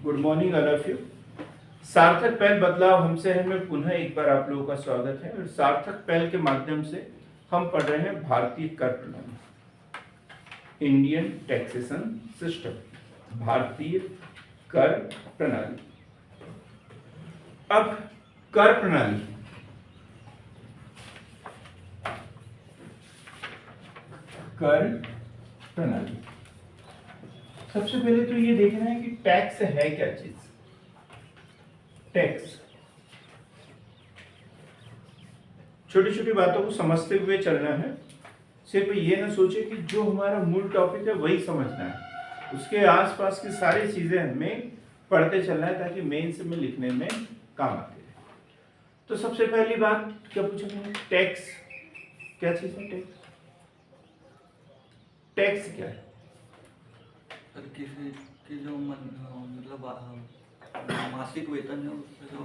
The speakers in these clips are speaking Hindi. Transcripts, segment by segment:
Good morning all of you. सार्थक पहल बदलाव हमसे है में पुनः एक बार आप लोगों का स्वागत है। और सार्थक पहल के माध्यम से हम पढ़ रहे हैं भारतीय कर प्रणाली, इंडियन टैक्सेशन सिस्टम, भारतीय कर प्रणाली। अब कर प्रणाली, कर प्रणाली, सबसे पहले तो ये देखना है कि टैक्स है क्या चीज। टैक्स, छोटी छोटी बातों को समझते हुए चलना है। सिर्फ ये ना सोचे कि जो हमारा मूल टॉपिक है वही समझना है, उसके आसपास की सारी चीजें हमें पढ़ते चलना है ताकि मेंस में लिखने में काम आती है। तो सबसे पहली बात क्या पूछेंगे, टैक्स क्या चीज है। टैक्स, टैक्स क्या है? किसी की जो मतलब मासिक वेतन है उस पे जो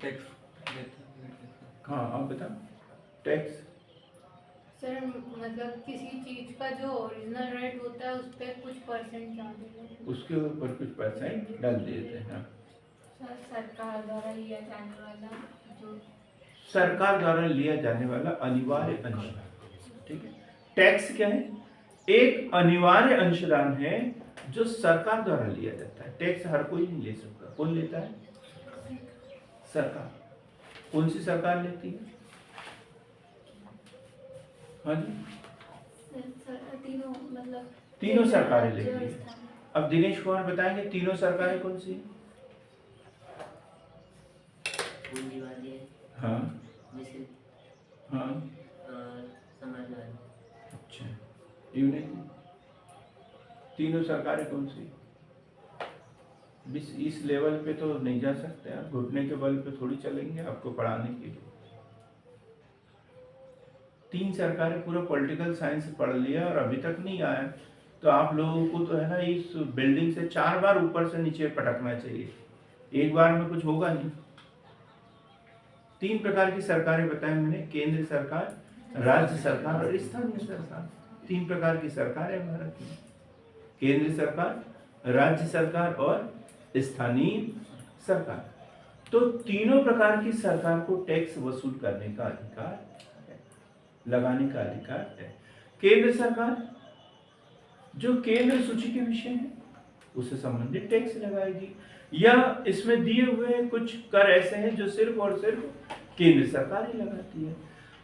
टैक्स देते हैं। हाँ आप बताओ, टैक्स सर मतलब किसी चीज का जो ओरिजिनल रेट होता है उस पर कुछ परसेंट डाल देते हैं। उसके ऊपर कुछ परसेंट डाल देते हैं। सर सरकार द्वारा लिया जाने वाला जो सरकार द्वारा लिया जाने वाला अनिवार्य अंशदान, ठीक है। टैक्स क्या है? एक अनिवार्य अंशदान है जो सरकार द्वारा लिया जाता है। टैक्स हर कोई नहीं ले सकता। कौन लेता है? सरकार। कौन सी सरकार लेती है? हाँ जी, तीनों मतलब तीनों सरकारें लेती है। अब दिनेश कुमार बताएंगे तीनों सरकारें कौन सी है? पूंजी वाली है, हाँ मिशन हाँ, और समाजवादी। अच्छा, यूनियन, तीनों सरकारें कौन सी? इस लेवल पे तो नहीं जा सकते आप, घुटने के बल पे थोड़ी चलेंगे आपको पढ़ाने के लिए। तीन सरकारें, पूरा पॉलिटिकल साइंस पढ़ लिया और अभी तक नहीं आया तो आप लोगों को तो है ना इस बिल्डिंग से 4 बार ऊपर से नीचे पटकना चाहिए, एक बार में कुछ होगा नहीं। 3 प्रकार की सरकारें बताई मैंने, केंद्र सरकार, राज्य सरकार और स्थानीय सरकार। 3 प्रकार की सरकार है भारत में, केंद्र सरकार, राज्य सरकार और स्थानीय सरकार। तो तीनों प्रकार की सरकार को टैक्स वसूल करने का अधिकार है, लगाने का अधिकार है। केंद्र सरकार जो केंद्र सूची के विषय है उससे संबंधित टैक्स लगाएगी, या इसमें दिए हुए कुछ कर ऐसे हैं जो सिर्फ और सिर्फ केंद्र सरकार ही लगाती है।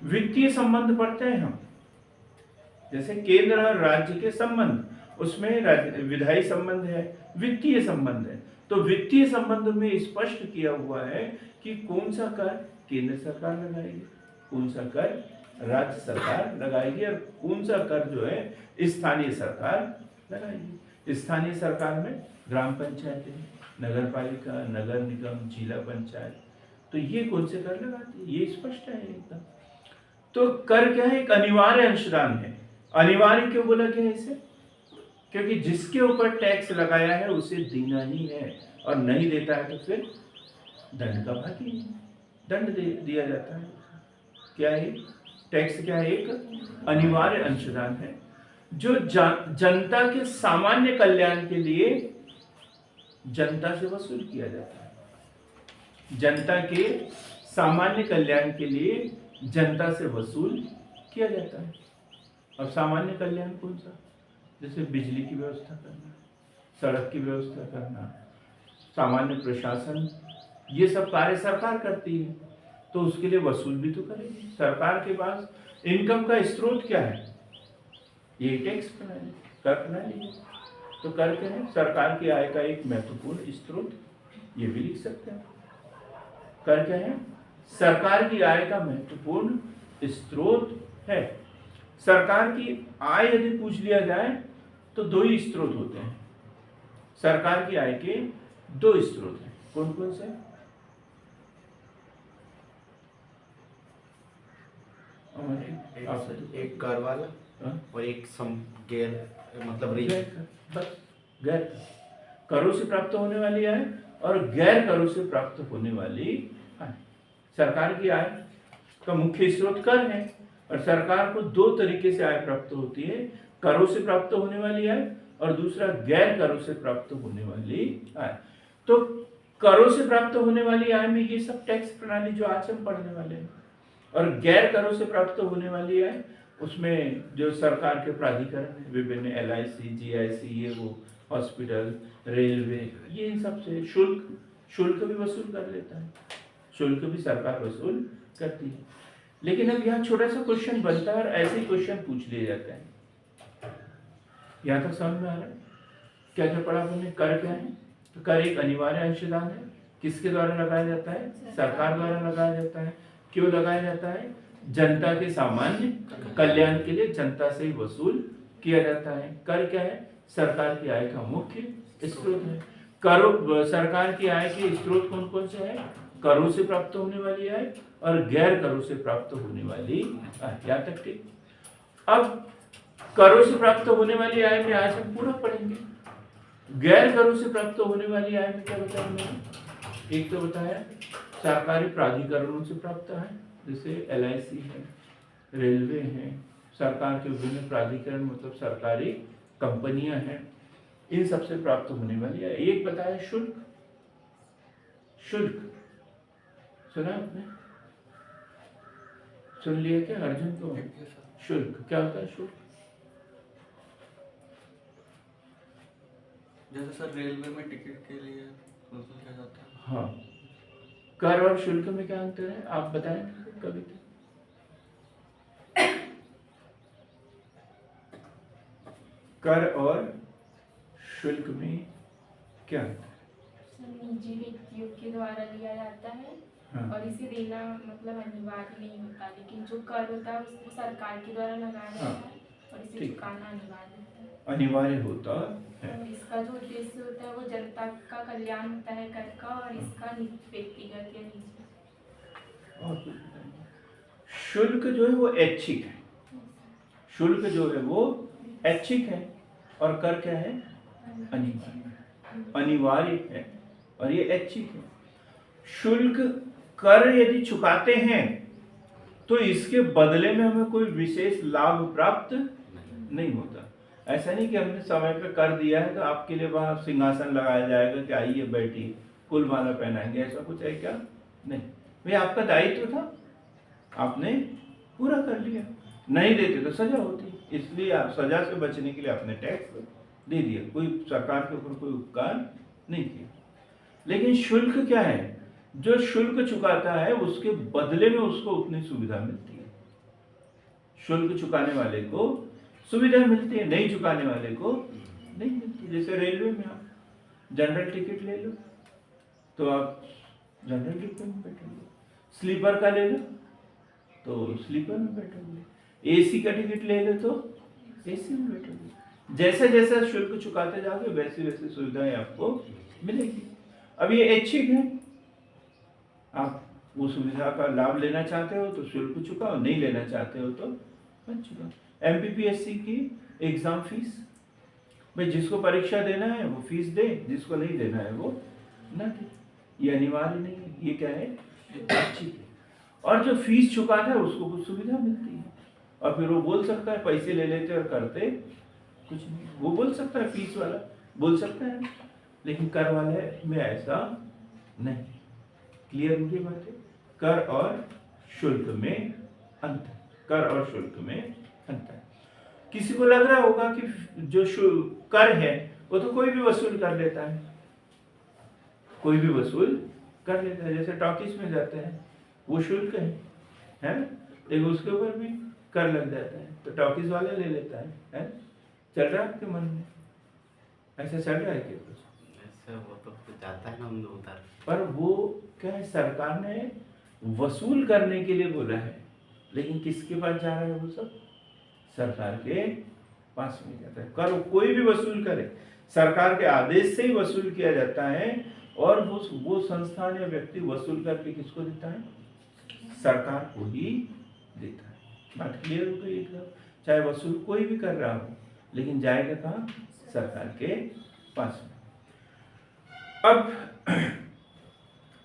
वित्तीय संबंध पढ़ते हैं हम, जैसे केंद्र और राज्य के संबंध, उसमें विधायी संबंध है, वित्तीय संबंध है। तो वित्तीय संबंध में स्पष्ट किया हुआ है कि कौन सा कर केंद्र सरकार लगाएगी, कौन सा कर राज्य सरकार लगाएगी और कौन सा कर जो है स्थानीय सरकार लगाएगी। स्थानीय सरकार में ग्राम पंचायतें, नगर पालिका, नगर निगम, जिला पंचायत, तो ये कौन से कर लगाती है, ये स्पष्ट है एकदम। तो कर क्या है? एक अनिवार्य अंशदान है। अनिवार्य क्यों बोला गया इसे? क्योंकि जिसके ऊपर टैक्स लगाया है उसे देना ही है, और नहीं देता है तो फिर दंड का भागी है, दंड दिया जाता है। क्या है टैक्स? क्या है? एक अनिवार्य अंशदान है जो जनता के सामान्य कल्याण के लिए जनता से वसूल किया जाता है। जनता के सामान्य कल्याण के लिए जनता से वसूल किया जाता है। अब सामान्य कल्याण कौन सा? जैसे बिजली की व्यवस्था करना, सड़क की व्यवस्था करना, सामान्य प्रशासन, ये सब कार्य सरकार करती है, तो उसके लिए वसूल भी तो करेगी। सरकार के पास इनकम का स्रोत क्या है? ये टैक्स प्रणाली, कर प्रणाली है। तो कर क्या है? सरकार की आय का एक महत्वपूर्ण स्रोत, ये भी लिख सकते हैं। कर क्या है? सरकार की आय का महत्वपूर्ण स्रोत है। सरकार की आय यदि पूछ लिया जाए तो 2 ही स्रोत होते हैं। सरकार की आय के 2 स्रोत हैं। कौन कौन से? एक कर वाला और एक गैर, मतलब बस गैर करों से प्राप्त होने वाली आय और गैर करों से प्राप्त होने वाली आय। सरकार की आय का मुख्य स्रोत कर है, और सरकार को 2 तरीके से आय प्राप्त होती है, करों से प्राप्त होने वाली आय और दूसरा गैर करों से प्राप्त होने वाली आय। तो करों से प्राप्त होने वाली आय में ये सब टैक्स प्रणाली जो आज हम पढ़ने वाले हैं, और गैर करों से प्राप्त होने वाली आय उसमें जो सरकार के प्राधिकरण है, विभिन्न LIC, GIC, ये वो, हॉस्पिटल, रेलवे, ये इन सब से शुल्क भी वसूल कर लेता है, शुल्क भी सरकार वसूल करती है। लेकिन अब यहाँ छोटा सा क्वेश्चन बनता है और ऐसे ही क्वेश्चन पूछ लिए जाते हैं। यहाँ तक समझ में आ रहा है? क्या क्या पढ़ा आपने? कर क्या है? तो कर एक अनिवार्य अंशदान है। किसके द्वारा लगाया जाता है? सरकार द्वारा लगाया जाता है। क्यों लगाया जाता है? जनता के सामान्य कल्याण के लिए जनता से ही वसूल किया जाता है। कर क्या है? सरकार की आय का मुख्य स्रोत है। करों, सरकार की आय के स्रोत कौन कौन से हैं? करों से प्राप्त होने वाली आय और गैर करों से प्राप्त होने वाली आय। यहाँ तक ठीक। अब करों से प्राप्त होने वाली आय में आज हम पूरा पढ़ेंगे। गैर करों से प्राप्त होने वाली आय में क्या बताया मैंने? एक तो बताया सरकारी प्राधिकरणों से प्राप्त आय, जैसे LIC है, रेलवे है, सरकार के विभिन्न प्राधिकरण मतलब सरकारी कंपनियां हैं, इन सब से प्राप्त होने वाली आय। एक बताया शुल्क। शुल्क सुना आपने? सुन लिया क्या अर्जुन को? शुल्क क्या होता है? शुल्क जैसे सर रेलवे में टिकट के लिए वसूल किया जाता है। हाँ, कर और शुल्क में क्या अंतर है आप बताएं कभी तो। कर और शुल्क में क्या अंतर है? निजी व्यक्तियों के द्वारा लिया जाता है। हाँ। और इसे देना मतलब अनिवार्य नहीं होता, लेकिन जो कर होता है उसको सरकार के द्वारा लगाया जाता हाँ। है और इसे ठीक। चुकाना अनिवार्य होता है। अनिवार्य होता है। और इसका जो उद्देश्य होता है वो जनता का कल्याण होता है कर का, और इसका व्यक्तिगत या निजी। और कुछ बताएंगे? शुल्क जो है वो ऐच्छिक है। शुल्क जो है वो ऐच्छिक है और कर क्या है? अनिवार्य है और ये ऐच्छिक है। शुल्क कर यदि चुकाते हैं तो इसके बदले में हमें कोई विशेष लाभ प्राप्त नहीं होता। ऐसा नहीं कि हमने समय पे कर दिया है तो आपके लिए वहां सिंहासन लगाया जाएगा कि आइए बैठिए, फूल माला पहनाएंगे, ऐसा कुछ है क्या? नहीं, भाई आपका दायित्व था, आपने पूरा कर लिया। नहीं देते तो सजा होती, इसलिए आप सजा से बचने के लिए आपने टैक्स दे दिया, कोई सरकार के ऊपर कोई उपकार नहीं किया। लेकिन शुल्क क्या है? जो शुल्क चुकाता है उसके बदले में उसको उतनी सुविधा मिलती है। शुल्क चुकाने वाले को सुविधा मिलती है, नहीं चुकाने वाले को नहीं मिलती। जैसे रेलवे में आप जनरल टिकट ले लो तो आप जनरल डिब्बे में बैठोगे, स्लीपर का ले लो तो स्लीपर में बैठोगे, AC का टिकट ले लो तो AC में बैठोगे। जैसा जैसा शुल्क चुकाते जाओगे वैसी वैसी सुविधाएं आपको मिलेगी। अब ये ऐच्छिक है, आप वो सुविधा का लाभ लेना चाहते हो तो शुल्क चुकाओ, नहीं लेना चाहते हो तो मत चुकाओ। MPPSC की एग्जाम फीस, भाई जिसको परीक्षा देना है वो फीस दे, जिसको नहीं देना है वो ना दे। ये अनिवार्य नहीं है, ये क्या है? ऐच्छिक है। और जो फीस चुकाता है उसको कुछ सुविधा मिलती है और फिर वो बोल सकता है पैसे ले लेते और करते कुछ नहीं। वो बोल सकता है, फीस वाला बोल सकता है, लेकिन कर वाले में ऐसा नहीं। क्लियर होगी बात है? कर और शुल्क में अंतर, कर और शुल्क में अंतर। किसी को लग रहा होगा कि जो कर है वो तो कोई भी वसूल कर लेता है, कोई भी वसूल कर लेता है। जैसे टॉकीज में जाते हैं वो शुल्क है ना, लेकिन उसके ऊपर भी कर लग जाता है तो टॉकीज वाला ले लेता है? चल रहा है आपके मन में? ऐसा चल रहा है क्या कुछ? ऐसे वो तो कुछ जाता है ना हम लोग उधर। पर वो क्या है, सरकार ने वसूल करने के लिए बोला है, लेकिन किसके पास जा रहा है वो सब? सरकार के पास में जाता है। कर कोई भी वसूल करे, सरकार के आदेश से ही वसूल किया जाता है और वो संस्थान या व्यक्ति वसूल करके किसको देता है? सरकार को ही देता है। बात क्लियर हो गई एकदम? चाहे वसूल कोई भी कर रहा हो, लेकिन जाएगा कहाँ? सरकार के पास में। अब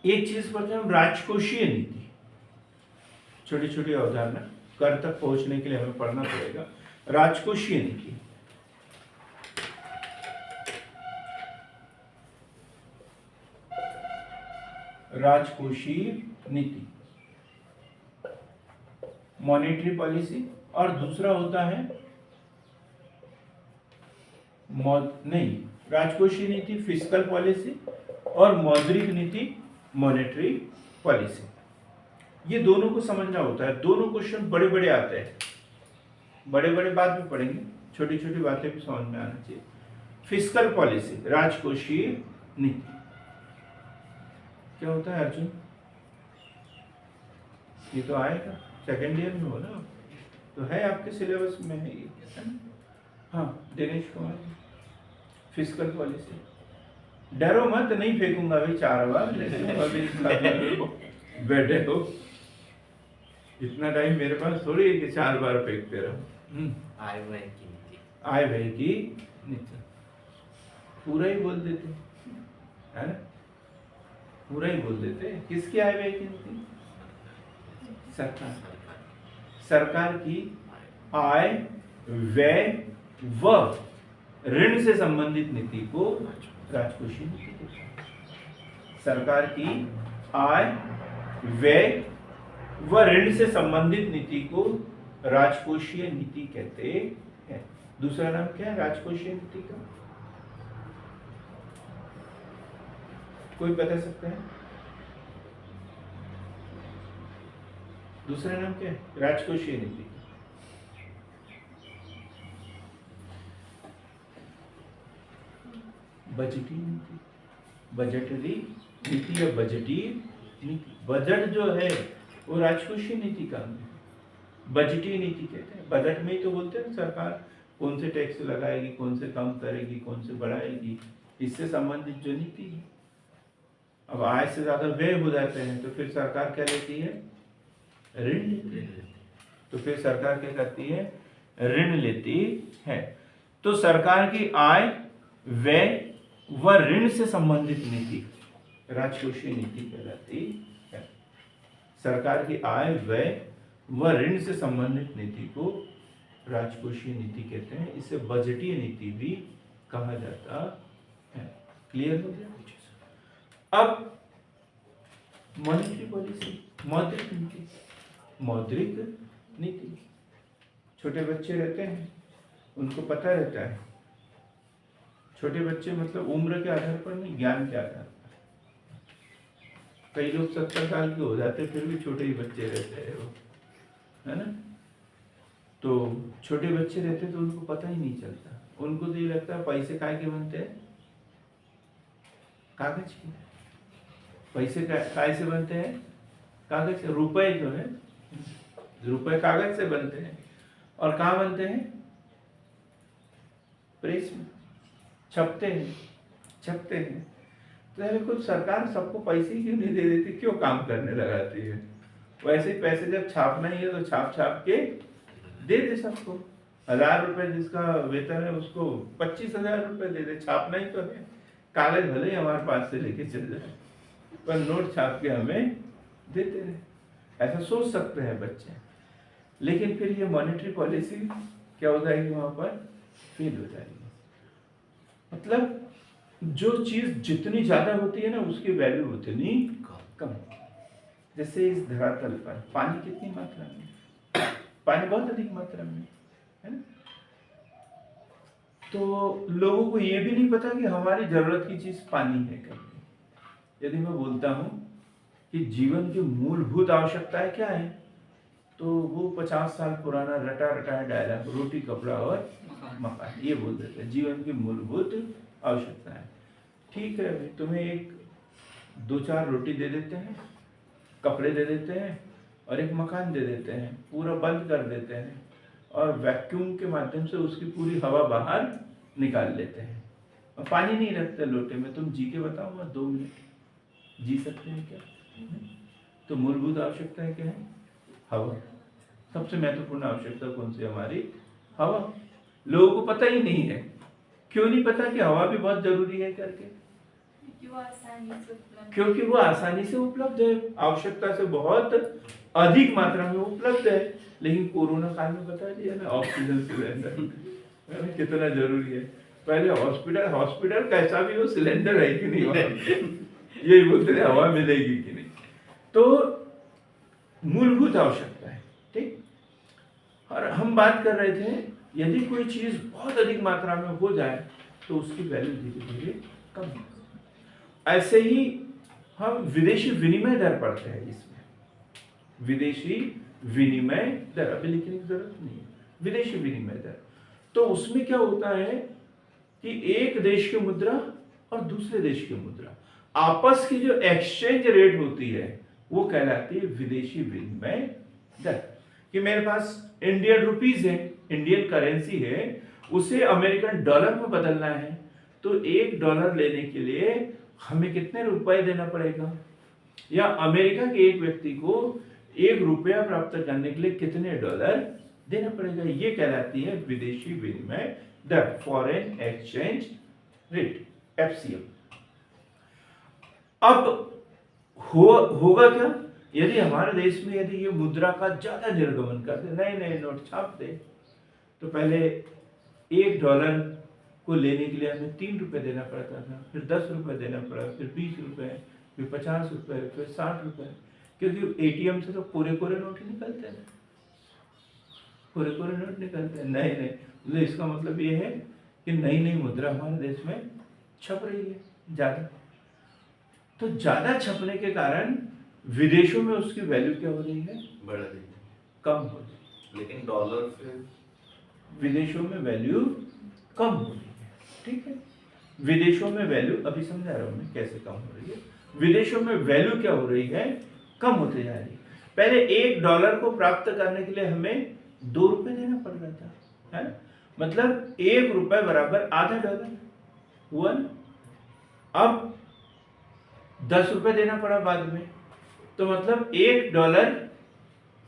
एक चीज पढ़ते हैं हम, राजकोषीय नीति। छोटी छोटी अवधारणा, कर तक पहुंचने के लिए हमें पढ़ना पड़ेगा। राजकोषीय नीति, राजकोषीय नीति, मॉनेटरी पॉलिसी, और दूसरा होता है नहीं, राजकोषीय नीति फिस्कल पॉलिसी और मौद्रिक नीति मॉनेटरी पॉलिसी। ये दोनों को समझना होता है। दोनों क्वेश्चन बड़े बड़े आते हैं, बड़े बड़े बाद में पढ़ेंगे, छोटी छोटी बातें भी समझ में आना चाहिए। फिस्कल पॉलिसी, राजकोषीय नीति क्या होता है अर्जुन? ये तो आएगा, सेकेंड ईयर में हो ना, तो है आपके सिलेबस में है ये, है ना? हाँ दिनेश कुमार, फिस्कल पॉलिसी। डरो मत, नहीं फेंकूंगा भाई 4 बार, बैठे हो, इतना टाइम मेरे पास थोड़ी है कि 4 बार फेंकते रहो। आय व्यय की नीति, आय व्यय की नीति पूरा ही बोल देते है ना, पूरा ही बोल देते। किसकी आय व्यय की नीति? सरकार, सरकार की आय व्यय व ऋण से संबंधित नीति को राजकोषीय नीति कहते हैं। सरकार की आय व्यय व ऋण से संबंधित नीति को राजकोषीय नीति कहते हैं। दूसरा नाम क्या है राजकोषीय नीति का? कोई बता सकता है? दूसरा नाम क्या है राजकोषीय नीति? बजटीय नीति, बजटरी नीति या बजटीय नीति। बजट जो है वो राजकोषीय नीति का अंग है, बजटीय नीति कहते हैं। बजट में ही तो बोलते हैं सरकार कौन से टैक्स लगाएगी, कौन से कम करेगी, कौन से बढ़ाएगी, इससे संबंधित जो नीति है। अब आय से ज्यादा व्यय हो जाते हैं तो फिर सरकार क्या लेती है? ऋण लेती है। तो फिर सरकार क्या करती है? ऋण लेती है। तो सरकार की आय व्यय व ऋण से संबंधित नीति राजकोषीय नीति कहलाती है। सरकार की आय व्यय व ऋण से संबंधित नीति को राजकोषीय नीति कहते हैं। इसे बजटीय नीति भी कहा जाता है। क्लियर हो गया? अब मॉनेटरी पॉलिसी, मौद्रिक नीति। मौद्रिक नीति, छोटे बच्चे रहते हैं उनको पता रहता है। छोटे बच्चे मतलब उम्र के आधार पर नहीं, ज्ञान के आधार पर। कई लोग 70 साल के हो जाते फिर भी छोटे ही बच्चे रहते हैं वो, है ना? तो छोटे बच्चे रहते तो उनको पता ही नहीं चलता। उनको तो ये लगता है पैसे काय के बनते हैं? कागज के। पैसे काय से बनते हैं? कागज से। रुपए जो है, रुपए कागज से बनते हैं। और कहाँ बनते हैं? प्रेस में छपते हैं। तो देखो सरकार सबको पैसे क्यों नहीं दे देती, क्यों काम करने लगाती है? वैसे ही पैसे जब छापना ही है तो छाप के दे दे सबको। 1000 रुपए जिसका वेतन है उसको 25,000 रुपए दे दे, छापना ही तो है। कागज भले ही हमारे पास से लेके चल जाए पर नोट छाप के हमें देते रहे, ऐसा सोच सकते हैं बच्चे। लेकिन फिर ये मॉनेटरी पॉलिसी क्या हो जाएगी? वहां पर फेल हो जाएगी। मतलब जो चीज जितनी ज्यादा होती है ना उसकी वैल्यू उतनी कम। जैसे इस धरातल पर पानी कितनी मात्रा में? पानी बहुत अधिक मात्रा में, है ना? तो लोगों को ये भी नहीं पता कि हमारी जरूरत की चीज पानी है करके। यदि मैं बोलता हूं कि जीवन की मूलभूत आवश्यकताएं क्या है, तो वो 50 साल पुराना रटा डायलॉग, रोटी कपड़ा और मकान, ये बोल देते हैं जीवन की मूलभूत आवश्यकताएं। ठीक है, तुम्हें एक 2-4 रोटी दे देते हैं, कपड़े दे देते हैं और एक मकान दे देते हैं, पूरा बंद कर देते हैं और वैक्यूम के माध्यम से उसकी पूरी हवा बाहर निकाल लेते हैं और पानी नहीं रखते लोटे में। तुम जी के बताओ ना, 2 मिनट जी सकते हैं क्या? तो मूलभूत आवश्यकताएं क्या है? हवा। सबसे महत्वपूर्ण आवश्यकता कौन सी हमारी? हवा। लोगों को पता ही नहीं है। क्यों नहीं पता कि हवा भी बहुत जरूरी है करके? क्योंकि वो आसानी से उपलब्ध है, आवश्यकता से बहुत अधिक मात्रा में उपलब्ध है। लेकिन कोरोना काल में बता दिया ना, ऑक्सीजन सिलेंडर कितना जरूरी है। पहले हॉस्पिटल कैसा भी हो, सिलेंडर है कि नहीं यही बोलते थे हवा मिलेगी कि नहीं। तो मूलभूत आवश्यकता है, ठीक। और हम बात कर रहे थे यदि कोई चीज बहुत अधिक मात्रा में हो जाए तो उसकी वैल्यू धीरे धीरे कम हो जाए। ऐसे ही हम विदेशी विनिमय दर पढ़ते हैं, इसमें विदेशी विनिमय दर अभी लिखने की जरूरत नहीं है, विदेशी विनिमय दर। तो उसमें क्या होता है कि एक देश की मुद्रा और दूसरे देश की मुद्रा आपस की जो एक्सचेंज रेट होती है वो कहलाती है विदेशी विनिमय दर। कि मेरे पास इंडियन रुपीज है, इंडियन करेंसी है, उसे अमेरिकन डॉलर में बदलना है, तो $1 लेने के लिए हमें कितने रुपए देना पड़ेगा, या अमेरिका के एक व्यक्ति को $1 प्राप्त करने के लिए कितने डॉलर देना पड़ेगा। ये कहलाती है विदेशी विनिमय दर, फॉरेन एक्सचेंज रेट, FCM। अब होगा क्या यदि हमारे देश में यदि ये मुद्रा का ज्यादा निर्गमन कर दे, नए नए नोट छाप दे, तो पहले $1 को लेने के लिए हमें ₹3 देना पड़ता था, फिर ₹10 देना पड़ा, फिर ₹20, फिर ₹50, फिर ₹60, क्योंकि ATM से तो कोरे नोट ही निकलते हैं, कोरे नोट निकलते हैं, नए नए। तो इसका मतलब ये है कि नई नई मुद्रा हमारे देश में छप रही है ज्यादा। तो ज्यादा छपने के कारण विदेशों में उसकी वैल्यू क्या हो रही है, बढ़ रही है, कम हो रही है, लेकिन डॉलर से विदेशों में वैल्यू कम हो रही है, ठीक है। विदेशों में वैल्यू, अभी समझा रहा हूं मैं कैसे कम हो रही है। विदेशों में वैल्यू क्या हो रही है, कम होते जा रही है। पहले $1 को प्राप्त करने के लिए हमें ₹2 देना पड़ रहा था, है, मतलब $1 बराबर आधा डॉलर हुआ ना। अब $10 देना पड़ा बाद में, तो मतलब $1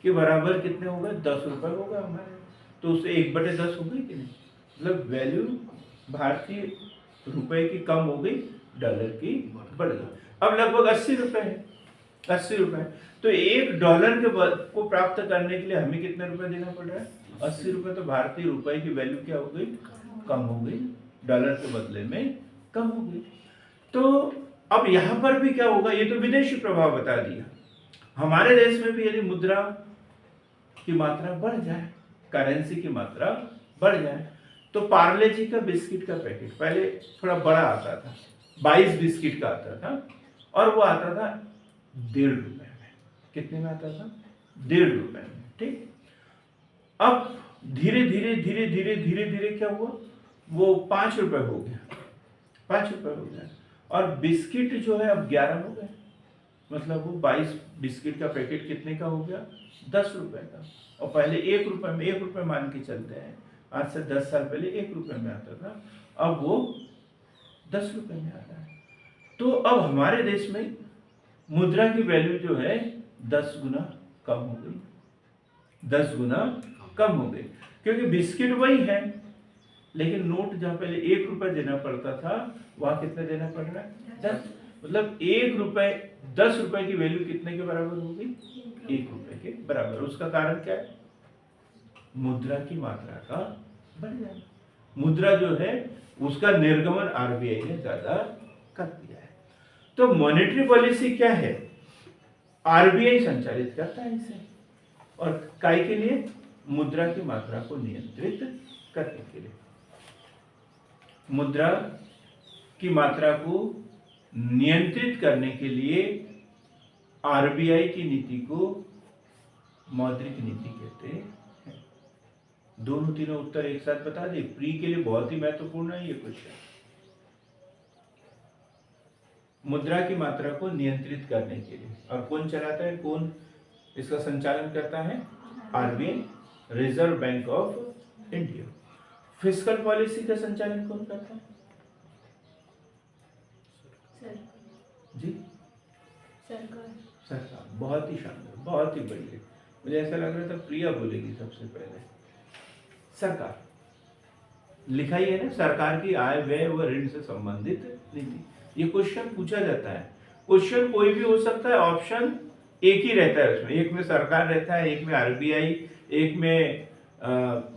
के बराबर कितने हो गए, ₹10 हो गए हमारे। तो उससे 1/10 हो गई कि नहीं, मतलब वैल्यू भारतीय रुपए की कम हो गई, डॉलर की बढ़ गई। अब लगभग ₹80 है, ₹80। तो $1 को प्राप्त करने के लिए हमें कितने रुपए देना पड़ रहा है, ₹80। तो भारतीय रुपए की वैल्यू क्या हो गई, कम हो गई, डॉलर के बदले में कम हो गई। तो अब यहां पर भी क्या होगा, ये तो विदेशी प्रभाव बता दिया। हमारे देश में भी यदि मुद्रा की मात्रा बढ़ जाए, करेंसी की मात्रा बढ़ जाए, तो पार्ले जी का बिस्किट का पैकेट पहले थोड़ा बड़ा आता था, 22 बिस्किट का आता था, और वो आता था ₹1.5 में। कितने में आता था, ₹1.5 में, ठीक। अब धीरे धीरे क्या हुआ, वो ₹5 हो गया, ₹5 हो गया, और बिस्किट जो है अब 11 हो गए, मतलब वो 22 बिस्किट का पैकेट कितने का हो गया, ₹10 का। और पहले ₹1 मान के चलते हैं, आज से 10 साल पहले ₹1 में आता था, अब वो ₹10 में आता है। तो अब हमारे देश में मुद्रा की वैल्यू जो है 10 गुना कम हो गई, 10 गुना कम हो गई, क्योंकि बिस्किट वही है, लेकिन नोट जहाँ पहले ₹1 देना पड़ता था, वहां कितना देना पड़ रहा है, 10। मतलब ₹10 की वैल्यू कितने के बराबर हो गई, ₹1 के बराबर। उसका कारण क्या है, मुद्रा की मात्रा का बढ़ जाना। मुद्रा जो है उसका निर्गमन RBI ने ज्यादा कर दिया है। तो मॉनेटरी पॉलिसी क्या है, RBI संचालित करता है इसे, और काय के लिए, मुद्रा की मात्रा को नियंत्रित करने के लिए। मुद्रा की मात्रा को नियंत्रित करने के लिए RBI की नीति को मौद्रिक नीति कहते हैं। दोनों तीनों उत्तर एक साथ बता दे, प्री के लिए बहुत ही महत्वपूर्ण है ये क्वेश्चन। मुद्रा की मात्रा को नियंत्रित करने के लिए, और कौन चलाता है, कौन इसका संचालन करता है, RBI, reserve bank of India. Fiscal policy का संचालन कौन करता है, जी, सरकार। बहुत ही शानदार, बहुत ही बढ़िया। मुझे ऐसा लग रहा था प्रिया बोलेगी सबसे पहले, सरकार। लिखा ही है ना, सरकार की आय व्यय व ऋण से संबंधित नीति। ये क्वेश्चन पूछा जाता है, क्वेश्चन कोई भी हो सकता है, ऑप्शन एक ही रहता है उसमें, एक में सरकार रहता है, एक में RBI, एक में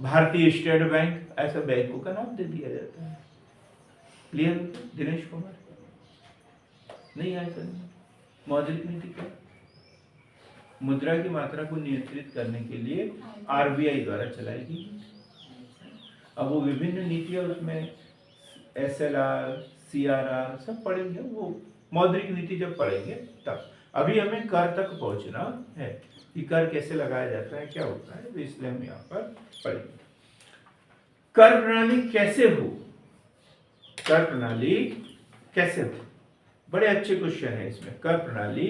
भारतीय स्टेट बैंक, ऐसा बैंकों का नाम दे दिया जाता है। क्लियर दिनेश कुमार? नहीं आए सर। मौद्रिक नीति क्या? मुद्रा की मात्रा को नियंत्रित करने के लिए आरबीआई द्वारा चलाई गई। अब वो विभिन्न नीतियां, उसमें एसएलआर, सीआरआर सब पढ़ेंगे, वो मौद्रिक नीति जब पढ़ेंगे तब। अभी हमें कर तक पहुंचना है कि कर कैसे लगाया जाता है, क्या होता है, तो इसलिए हम यहाँ पर पढ़ेंगे। कर प्रणाली कैसे हो? कर प्रणाली कैसे हो? बड़े अच्छे क्वेश्चन है इसमें। कर प्रणाली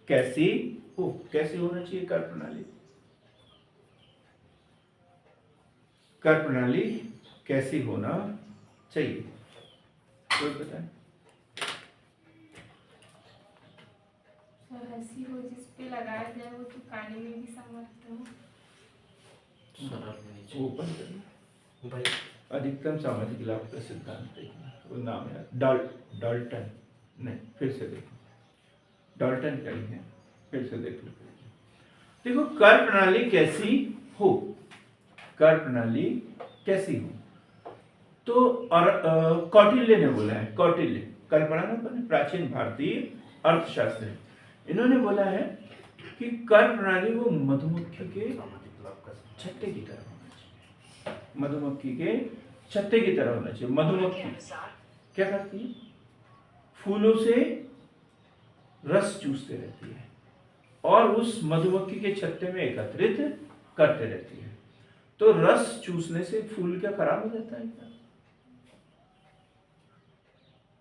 कैसी हो? कैसे होना चाहिए कर प्रणाली? कर प्रणाली कैसी होना चाहिए, कोई बताए? सर ऐसी हो जिस पे लगाया जाए वो चुकाने में भी समर्थ हो। सरल होनी वो ओपन करना। चाहिए भाई। अधिकतम सामाजिक लाभ का सिद्धांत देखना, वो नाम है डाल्टन, नहीं फिर से देखो, डाल्टन का ही है, फिर से देख लो। देखो कर प्रणाली कैसी हो, कर प्रणाली कैसी हो, तो और कौटिल्य ने बोला है, कौटिल्य कल पढ़ा ना अपन, प्राचीन भारतीय अर्थशास्त्री, इन्होंने बोला है कि कर प्रणाली वो मधुमक्खी के सामाजिक लाभ का छत्ते की तरह होना चाहिए, मधुमक्खी के छत्ते की तरह होना चाहिए। मधुमक्खी क्या करती है? फूलों से रस चूसते रहती है और उस मधुमक्खी के छत्ते में एकत्रित करते रहती है। तो रस चूसने से फूल क्या खराब हो जाता है क्या?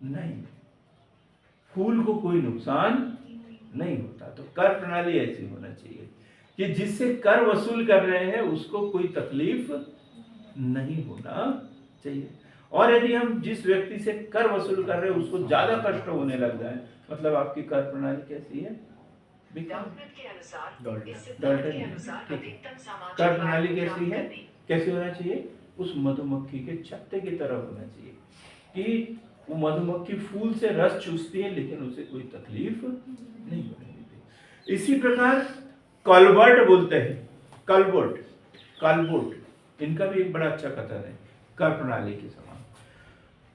नहीं, फूल को कोई नुकसान नहीं होता। तो कर प्रणाली ऐसी होना चाहिए कि जिससे कर वसूल कर रहे हैं उसको कोई तकलीफ नहीं होना चाहिए। और यदि हम जिस व्यक्ति से कर वसूल कर रहे हैं उसको ज्यादा कष्ट होने लग जाए, मतलब आपकी कर प्रणाली कैसी है? कर प्रणाली कैसी है? कैसे होना चाहिए? उस मधुमक्खी के छत्ते की तरह होना चाहिए कि वो मधुमक्खी फूल से रस चूसती है लेकिन उसे कोई तकलीफ नहीं होने देती। इसी प्रकार कॉलबर्ट बोलते हैं, कॉलबर्ट, कॉलबर्ट, इनका भी एक बड़ा अच्छा कथन है कर प्रणाली के समान।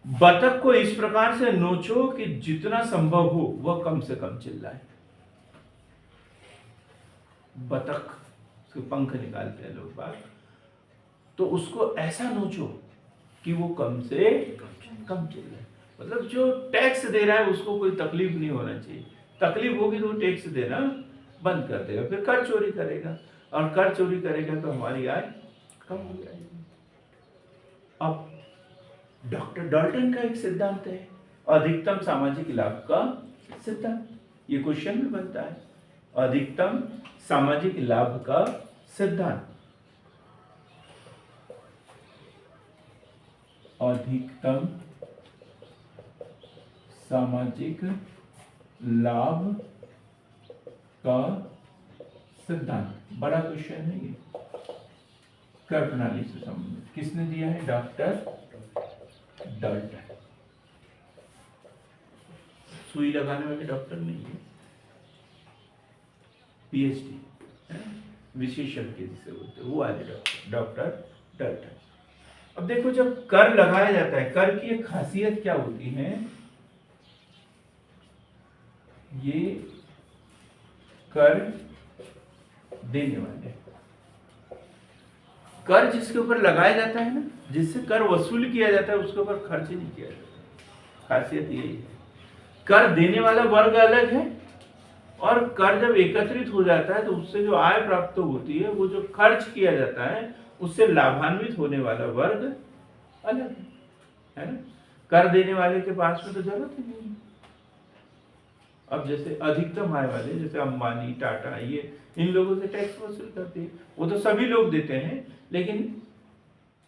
बतख को इस प्रकार से नोचो कि जितना संभव हो वह कम से कम चिल्लाए। बतख उसके पंख निकालते हैं लोग बात, तो उसको ऐसा नोचो कि वो कम से कम चिल्लाए। मतलब जो टैक्स दे रहा है उसको कोई तकलीफ नहीं होना चाहिए। तकलीफ होगी तो वो टैक्स देना बंद कर देगा, फिर कर चोरी करेगा, और कर चोरी करेगा तो हमारी आय कम हो जाएगी। अब डॉक्टर डाल्टन का एक सिद्धांत है अधिकतम सामाजिक लाभ का सिद्धांत, ये क्वेश्चन भी बनता है, अधिकतम सामाजिक लाभ का सिद्धांत। अधिकतम सामाजिक लाभ का सिद्धांत बड़ा क्वेश्चन है ये, कर प्रणाली से संबंधित। किसने दिया है? Doctor Dalton. सुई लगाने वाले डॉक्टर नहीं है, पीएचडी विशेषज्ञ जिसे बोलते हैं वो वाले डॉक्टर डाल्टन। अब देखो जब कर लगाया जाता है, कर की एक खासियत क्या होती है, ये कर देने वाले, कर जिसके ऊपर लगाया जाता है ना, जिससे कर वसूल किया जाता है उसके ऊपर खर्च नहीं किया जाता। खासियत यही है। कर देने वाला वर्ग अलग है और कर जब एकत्रित हो जाता है तो उससे जो आय प्राप्त होती है, वो जो खर्च किया जाता है उससे लाभान्वित होने वाला वर्ग अलग है ना। कर देने वाले के पास में तो जरूरत ही नहीं है। अब जैसे अधिकतम आय वाले जैसे अंबानी, टाटा, ये इन लोगों से टैक्स वसूल करते हैं, वो तो सभी लोग देते हैं, लेकिन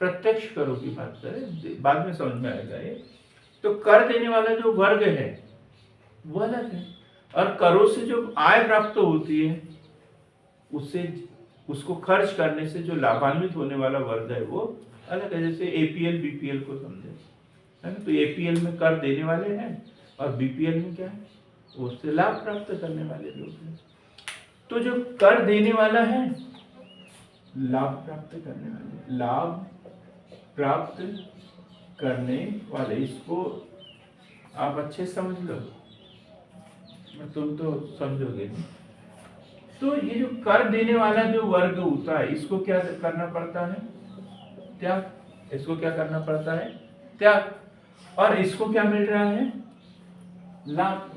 प्रत्यक्ष करों की बात करें बाद में समझ में आएगा ये। तो कर देने वाला जो वर्ग है वो अलग है, और करों से जो आय प्राप्त होती है उससे उसको खर्च करने से जो लाभान्वित होने वाला वर्ग है वो अलग है। जैसे एपीएल बीपीएल को समझे, है ना, तो एपीएल में कर देने वाले हैं और बीपीएल में क्या है, उससे लाभ प्राप्त करने वाले लोग हैं। तो जो कर देने वाला है लाभ प्राप्त करने वाले, लाभ प्राप्त करने वाले, इसको आप अच्छे समझ लो। तुम तो समझोगे नहीं। तो ये जो कर देने वाला जो वर्ग होता है, इसको क्या करना पड़ता है? त्याग। इसको क्या करना पड़ता है? त्याग। और इसको क्या मिल रहा है? लाभ।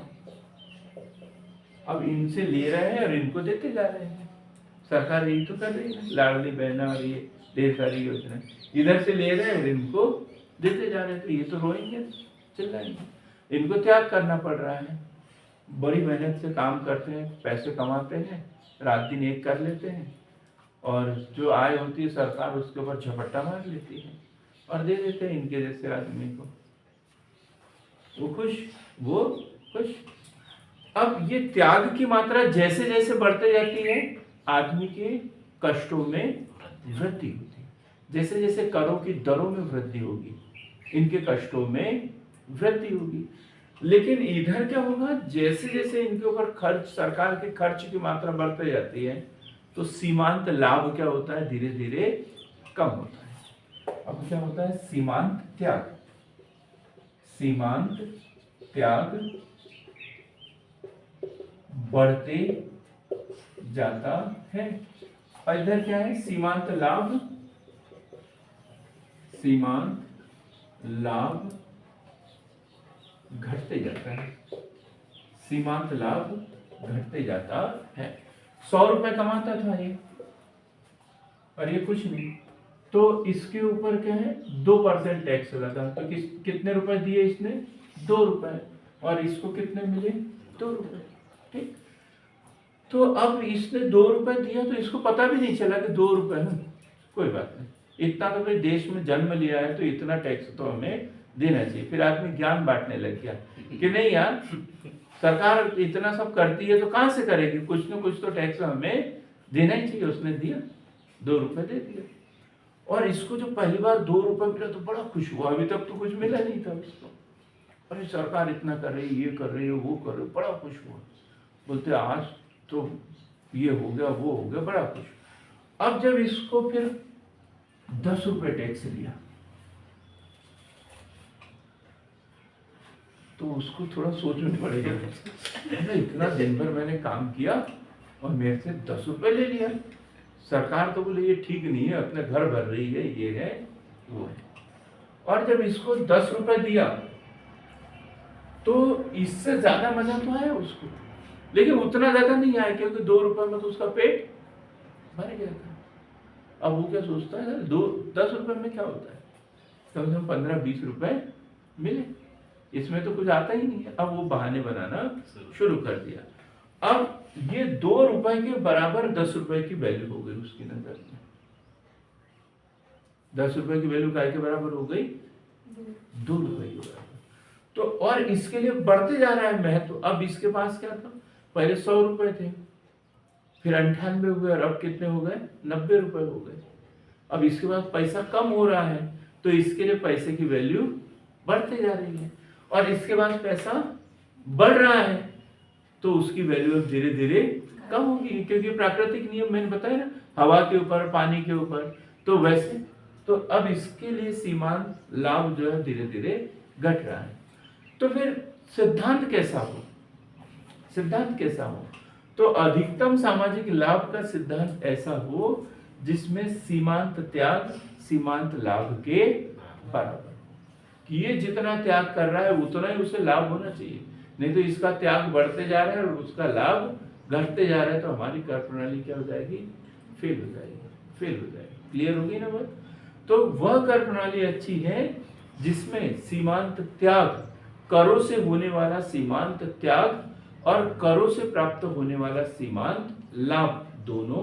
अब इनसे ले रहे हैं और इनको देते जा रहे हैं। सरकार यही तो कर रही है, लाडली बहना और ये ढेर सारी योजना, इधर से ले रहे हैं और इनको देते जा रहे हैं। तो ये तो रोएंगे, चिल्लाएंगे। इनको त्याग करना पड़ रहा है। बड़ी मेहनत से काम करते हैं, पैसे कमाते हैं, रात दिन एक कर लेते हैं, और जो आय होती है सरकार उसके ऊपर झपट्टा मार लेती है और दे देते हैं इनके जैसे आदमी को। वो खुश, वो खुश। अब ये त्याग की मात्रा जैसे जैसे बढ़ते जाती है, आदमी के कष्टों में वृद्धि होती है। जैसे जैसे करों की दरों में वृद्धि होगी, इनके कष्टों में वृद्धि होगी। लेकिन इधर क्या होगा, जैसे जैसे इनके ऊपर खर्च, सरकार के खर्च की मात्रा बढ़ती जाती है, तो सीमांत लाभ क्या होता है? धीरे धीरे कम होता है। अब क्या होता है? सीमांत त्याग। सीमांत त्याग बढ़ते जाता है। और इधर क्या है? सीमांत लाभ। सीमांत लाभ घटते जाता है। सीमांत लाभ घटते जाता है। 100 रुपए कमाता था ये, और ये कुछ नहीं, तो इसके ऊपर क्या है? 2% टैक्स लगा। तो कितने रुपए दिए इसने? 2 रुपए। और इसको कितने मिले? 2 रुपए। ठीक। तो अब इसने 2 रुपए दिया, तो इसको पता भी नहीं चला कि 2 रुपए है। कोई बात नहीं, इतना तो भाई देश में जन्म लिया है, तो इतना टैक्स तो हमें देना चाहिए। फिर आदमी ज्ञान बांटने लग गया कि नहीं यार, सरकार इतना सब करती है तो कहां से करेगी, कुछ न कुछ तो टैक्स हमें देना ही चाहिए। उसने दिया, 2 रुपए दे दिया। और इसको जो पहली बार 2 रुपए मिला तो बड़ा खुश हुआ, अभी तक तो कुछ मिला नहीं था उसको। अरे सरकार इतना कर रही है, ये कर रही है, वो कर रही है, बड़ा खुश हुआ। बोलते आज तो ये हो गया, वो हो गया, बड़ा खुश। अब जब इसको फिर 10 रुपए टैक्स लिया, तो उसको थोड़ा सोचना पड़ेगा। इतना दिन भर मैंने काम किया और मेरे से 10 रुपए ले लिया। सरकार तो बोले ये ठीक नहीं है, अपने घर भर रही है, ये है वो है। और जब इसको 10 रुपए दिया, तो इससे ज्यादा मजा तो आया उसको, लेकिन उतना ज्यादा नहीं आया, क्योंकि 2 रुपए में तो उसका पेट भर गया था। अब वो क्या सोचता है, 10 रुपए में क्या होता है, कम से कम 15-20 रुपए मिले, इसमें तो कुछ आता ही नहीं है। अब वो बहाने बनाना शुरू कर दिया। अब ये 2 रुपए के बराबर 10 रुपए की वैल्यू हो गई उसकी नजर में। 10 रुपए की वैल्यू काय के बराबर हो गई? 2 रुपए के बराबर। तो और इसके लिए बढ़ते जा रहा है महत्व। अब इसके पास क्या था, पहले 100 रुपए थे, फिर 98 हुए, और अब कितने हो गए? 90 रुपए हो गए। अब इसके पास पैसा कम हो रहा है, तो इसके लिए पैसे की वैल्यू बढ़ते जा रही है। और इसके पास पैसा बढ़ रहा है, तो उसकी वैल्यू अब धीरे धीरे कम होगी, क्योंकि प्राकृतिक नियम मैंने बताया ना, हवा के ऊपर, पानी के ऊपर, तो वैसे तो अब इसके लिए सीमांत लाभ जो है धीरे धीरे घट रहा है। तो फिर सिद्धांत कैसा हो? सिद्धांत कैसा हो? तो अधिकतम सामाजिक लाभ का सिद्धांत ऐसा हो जिसमें सीमांत त्याग सीमांत लाभ के बराबर। ये जितना त्याग कर रहा है उतना ही उसे लाभ होना चाहिए, नहीं तो इसका त्याग बढ़ते जा रहा है और उसका लाभ घटते जा रहा है, तो हमारी कर प्रणाली क्या हो जाएगी? फेल हो जाएगी, फेल हो जाएगी। क्लियर होगी ना बात? तो वह कर प्रणाली अच्छी है जिसमें सीमांत त्याग, करों से होने वाला सीमांत त्याग और करों से प्राप्त होने वाला सीमांत लाभ दोनों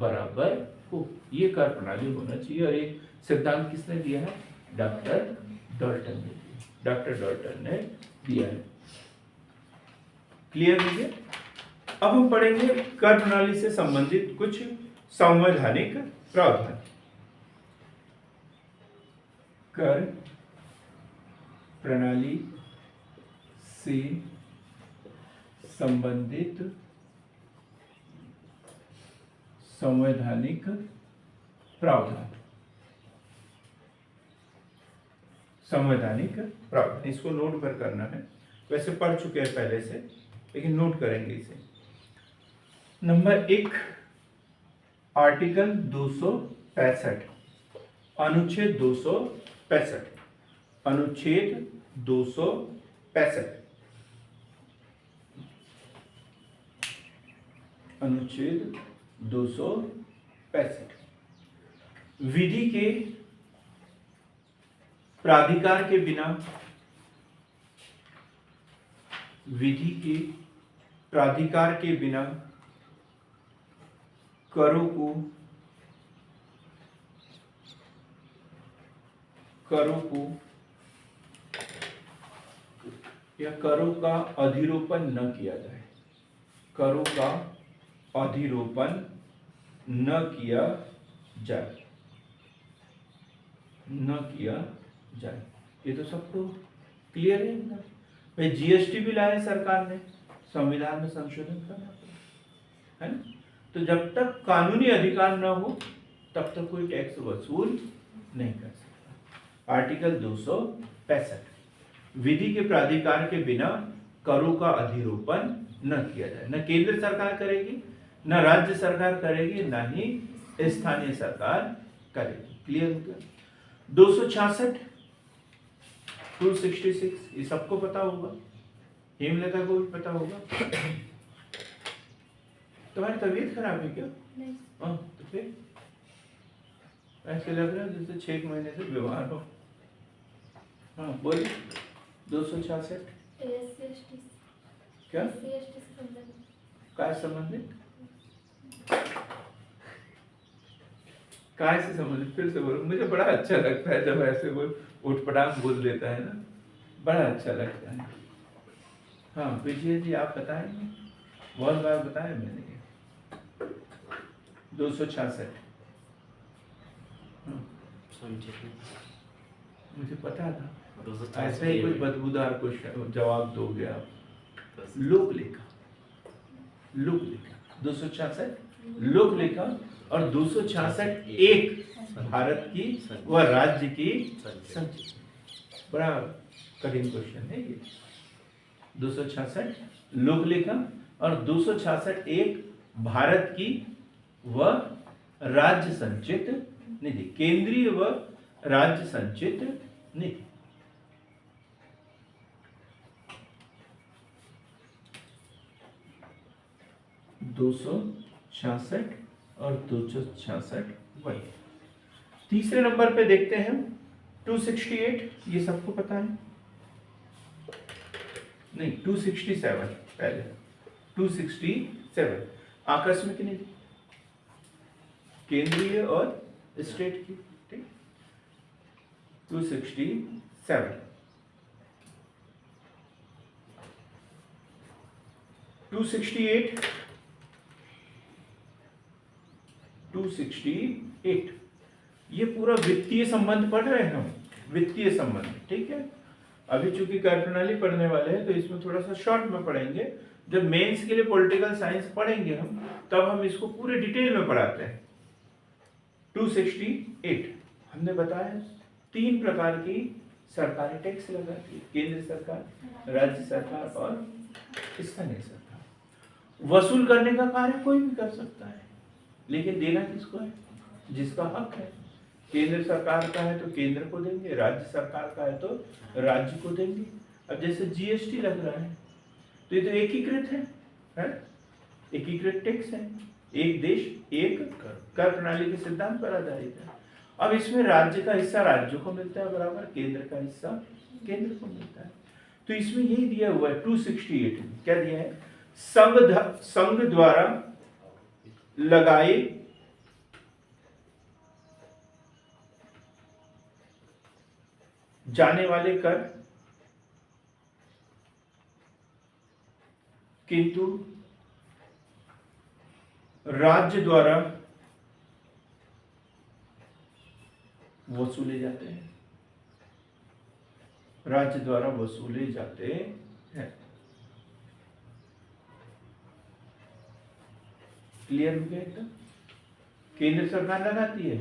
बराबर हो, ये कर प्रणाली होना चाहिए। और एक सिद्धांत किसने दिया है? डॉक्टर डॉल्टन ने दिया। डॉक्टर डॉल्टन ने दिया है। क्लियर हो गया? अब हम पढ़ेंगे कर प्रणाली से संबंधित कुछ संवैधानिक प्रावधान। कर प्रणाली से संबंधित संवैधानिक प्रावधान। संवैधानिक प्रावधान, इसको नोट पर करना है, वैसे पढ़ चुके हैं पहले से, लेकिन नोट करेंगे इसे। नंबर 1, आर्टिकल 265, अनुच्छेद 265, अनुच्छेद 265, अनुच्छेद 265, विधि के प्राधिकार के बिना, विधि के प्राधिकार के बिना करों को या करों का अधिरोपण न किया जाए, करों का अधिरोपण न किया जाए, न किया जाए। ये तो सबको क्लियर है ना? भाई जीएसटी भी लाए सरकार ने, संविधान में संशोधन करना पड़ा, है ना? तो जब तक कानूनी अधिकार न हो तब तक कोई टैक्स वसूल नहीं कर सकता। आर्टिकल 265, विधि के प्राधिकार के बिना करों का अधिरोपण न किया जाए। न केंद्र सरकार करेगी, न राज्य सरकार करेगी, न ही स्थानीय सरकार करेगी। क्लियर हो गया? 266, 266 ये सबको पता होगा, हेमलता को भी पता होगा। तुम्हारी तबीयत खराब है क्या? नहीं। तो फिर ऐसे लग रहा है जैसे 6 महीने से बीमार हो। हाँ बोलिए। 266 क्या काय संबंधित, काय से संबंधित? फिर से बोलो। मुझे बड़ा अच्छा लगता है जब ऐसे कोई उठपटांग बोल देता है ना, बड़ा अच्छा लगता है। हाँ विजय जी आप बताएंगे, बहुत बार बताया मैंने। 266 मुझे पता था ऐसे ही कोई बदबूदार क्वेश्चन जवाब दोगे आप। लोक लेखा, लोक लेखा 266 लोक लेखा और 266 एक भारत की व राज्य की संचित। बड़ा कठिन क्वेश्चन है ये। 266 लोक लेखा और 266 एक भारत की व राज्य संचित निधि, केंद्रीय व राज्य संचित निधि। दो 266 और 266 वही। तीसरे नंबर पे देखते हैं 268, ये सबको पता है नहीं? 267 पहले, 267 आकस्मिक निधि, केंद्रीय और स्टेट की, ठीक। 267, 268, 268 ये पूरा वित्तीय संबंध पढ़ रहे हैं हम, वित्तीय संबंध, ठीक है। अभी चूंकि कार्यप्रणाली पढ़ने वाले हैं तो इसमें थोड़ा सा शॉर्ट में पढ़ेंगे। जब मेंस के लिए पॉलिटिकल साइंस पढ़ेंगे हम, तब हम इसको पूरे डिटेल में पढ़ाते हैं। 268 हमने बताया 3 प्रकार की सरकारी टैक्स लगाती है, केंद्र सरकार, राज्य सरकार और स्थानीय सरकार। वसूल करने का कार्य कोई भी कर सकता है, लेकिन देना किसको है? जिसका हक है। केंद्र सरकार का है तो केंद्र को देंगे, राज्य सरकार का है तो राज्य को देंगे। अब जैसे जीएसटी लग रहा है तो ये तो एकीकृत है? एकीकृत टैक्स है, एक देश एक कर प्रणाली के सिद्धांत पर आधारित है। अब इसमें राज्य का हिस्सा राज्य को मिलता है बराबर, केंद्र का हिस्सा केंद्र को मिलता है। तो इसमें यही दिया हुआ है 268 में, क्या दिया है? संघ द्वारा लगाए जाने वाले कर, किंतु राज्य द्वारा वसूले जाते हैं, राज्य द्वारा वसूले जाते हैं। क्लियर हो गया एकदम? केंद्र सरकार लगाती है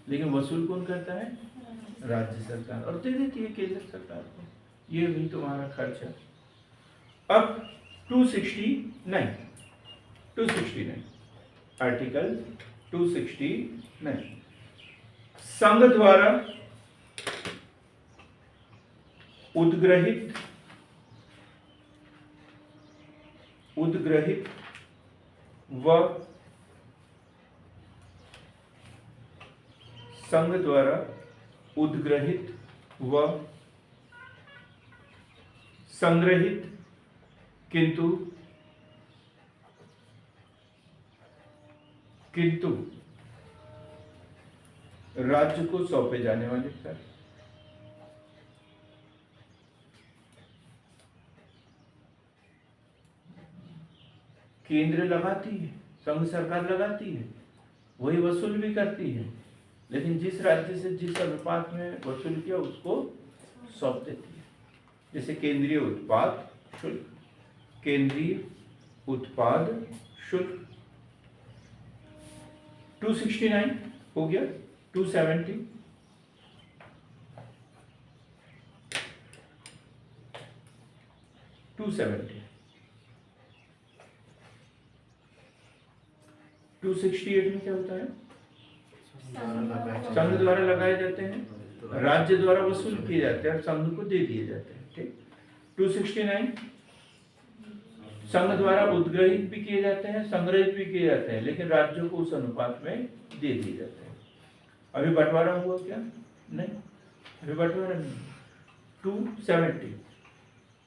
लेकिन वसूल कौन करता है? राज्य सरकार, और दे देती है केंद्र सरकार को। ये भी तुम्हारा खर्चा। अब 269 आर्टिकल 269 संघ द्वारा उद्ग्रहित व संघ द्वारा उद्ग्रहित व संग्रहित किंतु राज्य को सौंपे जाने वाले कर केंद्र लगाती है, संघ सरकार लगाती है, वही वसूल भी करती है, लेकिन जिस राज्य से जिस अनुपात में वसूल किया उसको सौंप देती है। जैसे केंद्रीय उत्पाद शुल्क, केंद्रीय उत्पाद शुल्क 269 हो गया। 270 268 में क्या होता है? संघ द्वारा लगाए जाते हैं, राज्य द्वारा वसूल किए जाते हैं और संघ को दे दिए जाते हैं। ठीक। 269 संघ द्वारा उद्ग्रहित भी किए जाते हैं, संग्रहित भी किए जाते हैं, लेकिन राज्यों को उस अनुपात में दे दिए जाते हैं। अभी बंटवारा हुआ क्या? नहीं, अभी बंटवारा नहीं। 270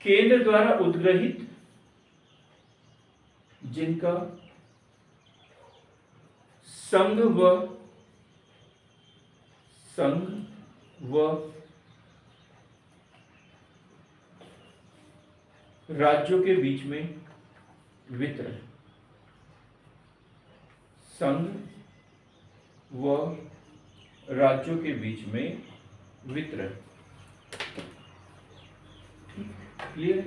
केंद्र द्वारा उद्ग्रहित जिनका संघ व राज्यों के बीच में वितरण, संघ व राज्यों के बीच में वितरण। क्लियर है?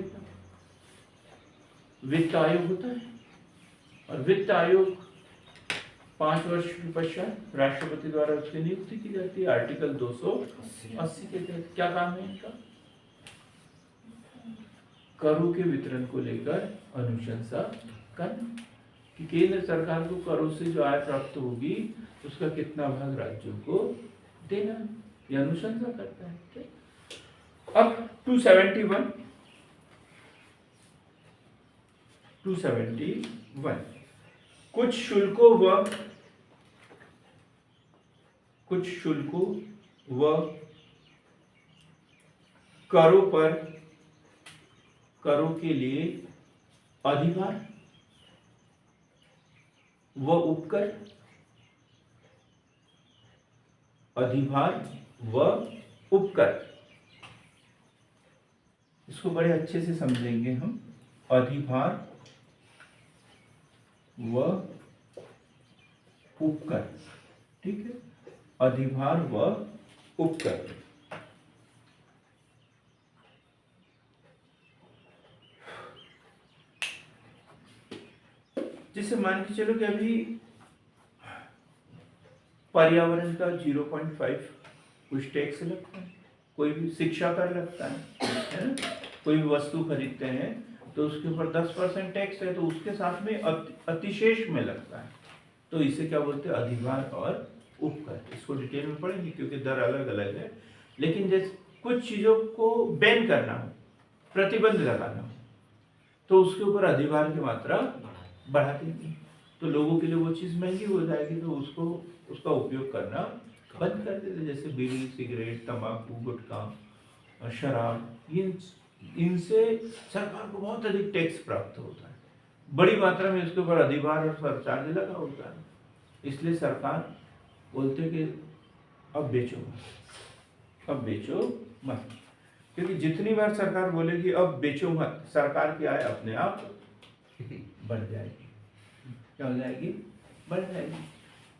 वित्त आयोग होता है और वित्त आयोग 5 वर्ष के पश्चात राष्ट्रपति द्वारा उसकी नियुक्ति की जाती है। आर्टिकल 280 के तहत क्या काम है इनका? करों के वितरण को लेकर अनुशंसा करना कि केंद्र सरकार को करों से जो आय प्राप्त होगी उसका कितना भाग राज्यों को देना, यह अनुशंसा करता है। ठीक? अब 271 कुछ शुल्कों व करों के लिए अधिभार व उपकर, इसको बड़े अच्छे से समझेंगे हम। अधिभार व उपकर, ठीक है, अधिभार व उपकर। जिसे मान के चलो कि अभी पर्यावरण का 0.5 कुछ टैक्स लगता है, कोई भी शिक्षा कर लगता है ना, कोई भी वस्तु खरीदते हैं तो उसके ऊपर 10% टैक्स है, तो उसके साथ में अतिशेष में लगता है, तो इसे क्या बोलते हैं? अधिभार और उपकर। इसको डिटेल में पढ़ेंगे क्योंकि दर अलग अलग है, लेकिन जैसे कुछ चीजों को बैन करना हो, प्रतिबंध लगाना हो, तो उसके ऊपर अधिभार की मात्रा बढ़ा देंगे, तो लोगों के लिए वो चीज महंगी हो जाएगी, तो उसका उपयोग करना बंद कर देते। जैसे बीड़ी, सिगरेट, तंबाकू, गुटखा, शराब, इनसे सरकार को बहुत अधिक टैक्स प्राप्त होता है, बड़ी मात्रा में इसके ऊपर अधिभार और सरचार्ज लगा होता है। इसलिए सरकार बोलते कि अब बेचो मत, क्योंकि जितनी बार सरकार बोलेगी अब बेचो मत, सरकार की आय अपने आप बढ़ जाएगी। क्या हो जाएगी? बढ़ जाएगी,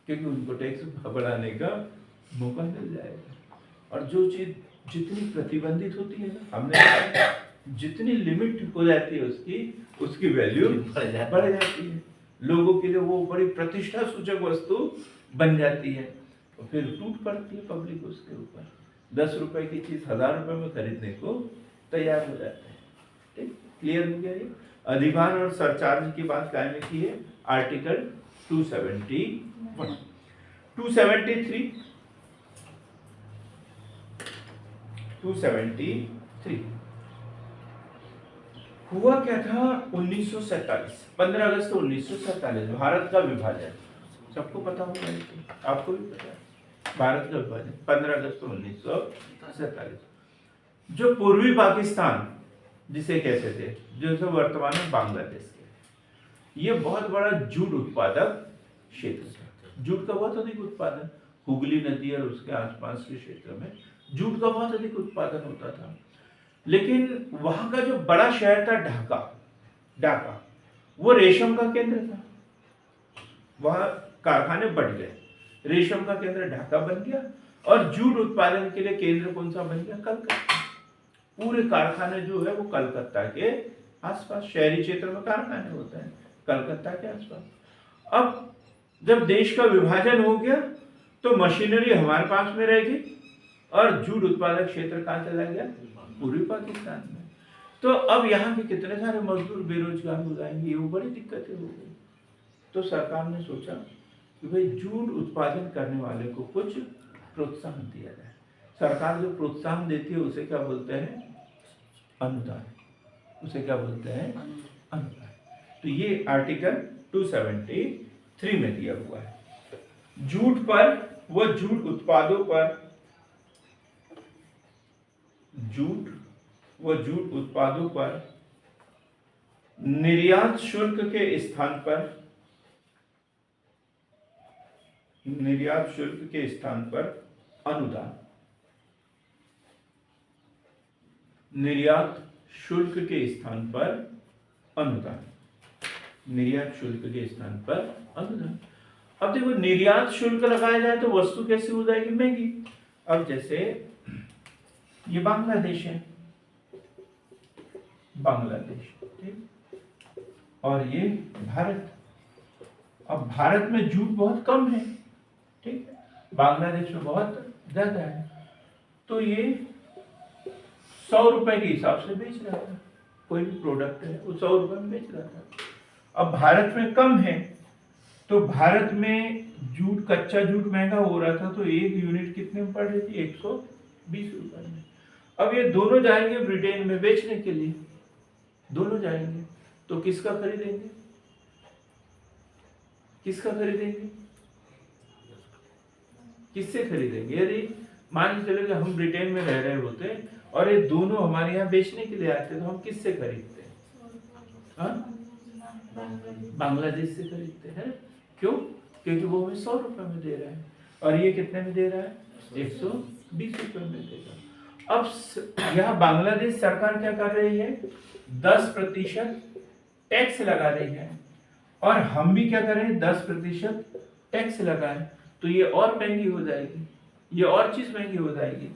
क्योंकि उनको टैक्स बढ़ाने का मौका मिल जाएगा। और जो चीज जितनी प्रतिबंधित होती है ना, हमने जितनी लिमिट हो जाती है उसकी वैल्यू बढ़ जाती है, लोगों के लिए वो बड़ी प्रतिष्ठा सूचक वस्तु बन जाती है, और फिर टूट पड़ती है पब्लिक उसके ऊपर। 10 रुपए की चीज 1000 रुपए में खरीदने को तैयार हो जाते हैं। ठीक, क्लियर हो गया ये? अधिभार और सरचार्ज की बात कायम की है आर्टिकल 271। 273 हुआ क्या था 1947, 15 अगस्त 1947 भारत का विभाजन। सबको पता होगा, आपको भी पता है भारत का विभाजन 15 अगस्त 1947। जो पूर्वी पाकिस्तान जिसे कहते थे, जो वर्तमान में बांग्लादेश के, ये बहुत बड़ा जूट उत्पादक क्षेत्र था। जूट का बहुत अधिक उत्पादन हुगली नदी और उसके आसपास के क्षेत्र में जूट का बहुत अधिक उत्पादन होता था। लेकिन वहां का जो बड़ा शहर था ढाका, वो रेशम का केंद्र था। वहां कारखाने बढ़ गए, रेशम का केंद्र ढाका बन गया और जूट उत्पादन के लिए केंद्र कौन सा बन गया? कलकत्ता। पूरे कारखाने जो है वो कलकत्ता के आसपास, शहरी क्षेत्र में कारखाने होते हैं कलकत्ता के आसपास। अब जब देश का विभाजन हो गया तो मशीनरी हमारे पास में रह गई और जूट उत्पादक क्षेत्र कहाँ चला गया? पूर्वी पाकिस्तान में। तो अब यहाँ के कितने सारे मजदूर बेरोजगार हो जाएंगे, वो बड़ी दिक्कतें हो गई। तो सरकार ने सोचा कि भाई जूट उत्पादन करने वाले को कुछ प्रोत्साहन दिया जाए। सरकार जो प्रोत्साहन देती है उसे क्या बोलते हैं? अनुदान। उसे क्या बोलते हैं? अनुदान। तो ये आर्टिकल 273 में दिया हुआ है। जूट पर व जूट उत्पादों पर, जूट व जूट उत्पादों पर निर्यात शुल्क के स्थान पर, निर्यात शुल्क के स्थान पर अनुदान, निर्यात शुल्क के स्थान पर अनुदान, निर्यात शुल्क के स्थान पर अनुदान। अब देखो, निर्यात शुल्क लगाया जाए तो वस्तु कैसे हो जाएगी? महंगी। अब जैसे ये बांग्लादेश है, बांग्लादेश, ठीक, और ये भारत। अब भारत में जूट बहुत कम है, ठीक है, बांग्लादेश में बहुत ज्यादा है। तो ये 100 रुपए के हिसाब से बेच रहा था, कोई भी प्रोडक्ट है वो 100 रुपए में बेच रहा था। अब भारत में कम है तो भारत में जूट, कच्चा जूट महंगा हो रहा था, तो एक यूनिट कितने में पड़ रही थी? 120 रुपए में। अब ये दोनों जाएंगे ब्रिटेन में बेचने के लिए, दोनों जाएंगे, तो किसका खरीदेंगे? किसका खरीदेंगे? किससे खरीदेंगे? यदि मान के चलो कि हम ब्रिटेन में रह रहे होते और ये दोनों हमारे यहाँ बेचने के लिए आते तो हम किससे खरीदते? बांग्लादेश से खरीदते हैं। क्यों? क्योंकि वो हमें 100 रुपए में दे रहा है और ये कितने में दे रहा है? 120 रुपए में देगा। अब यहाँ बांग्लादेश सरकार क्या कर रही है? 10% टैक्स लगा रही है और हम भी क्या करें? 10% टैक्स लगाएं, तो ये और महंगी हो जाएगी, ये और चीज महंगी हो जाएगी।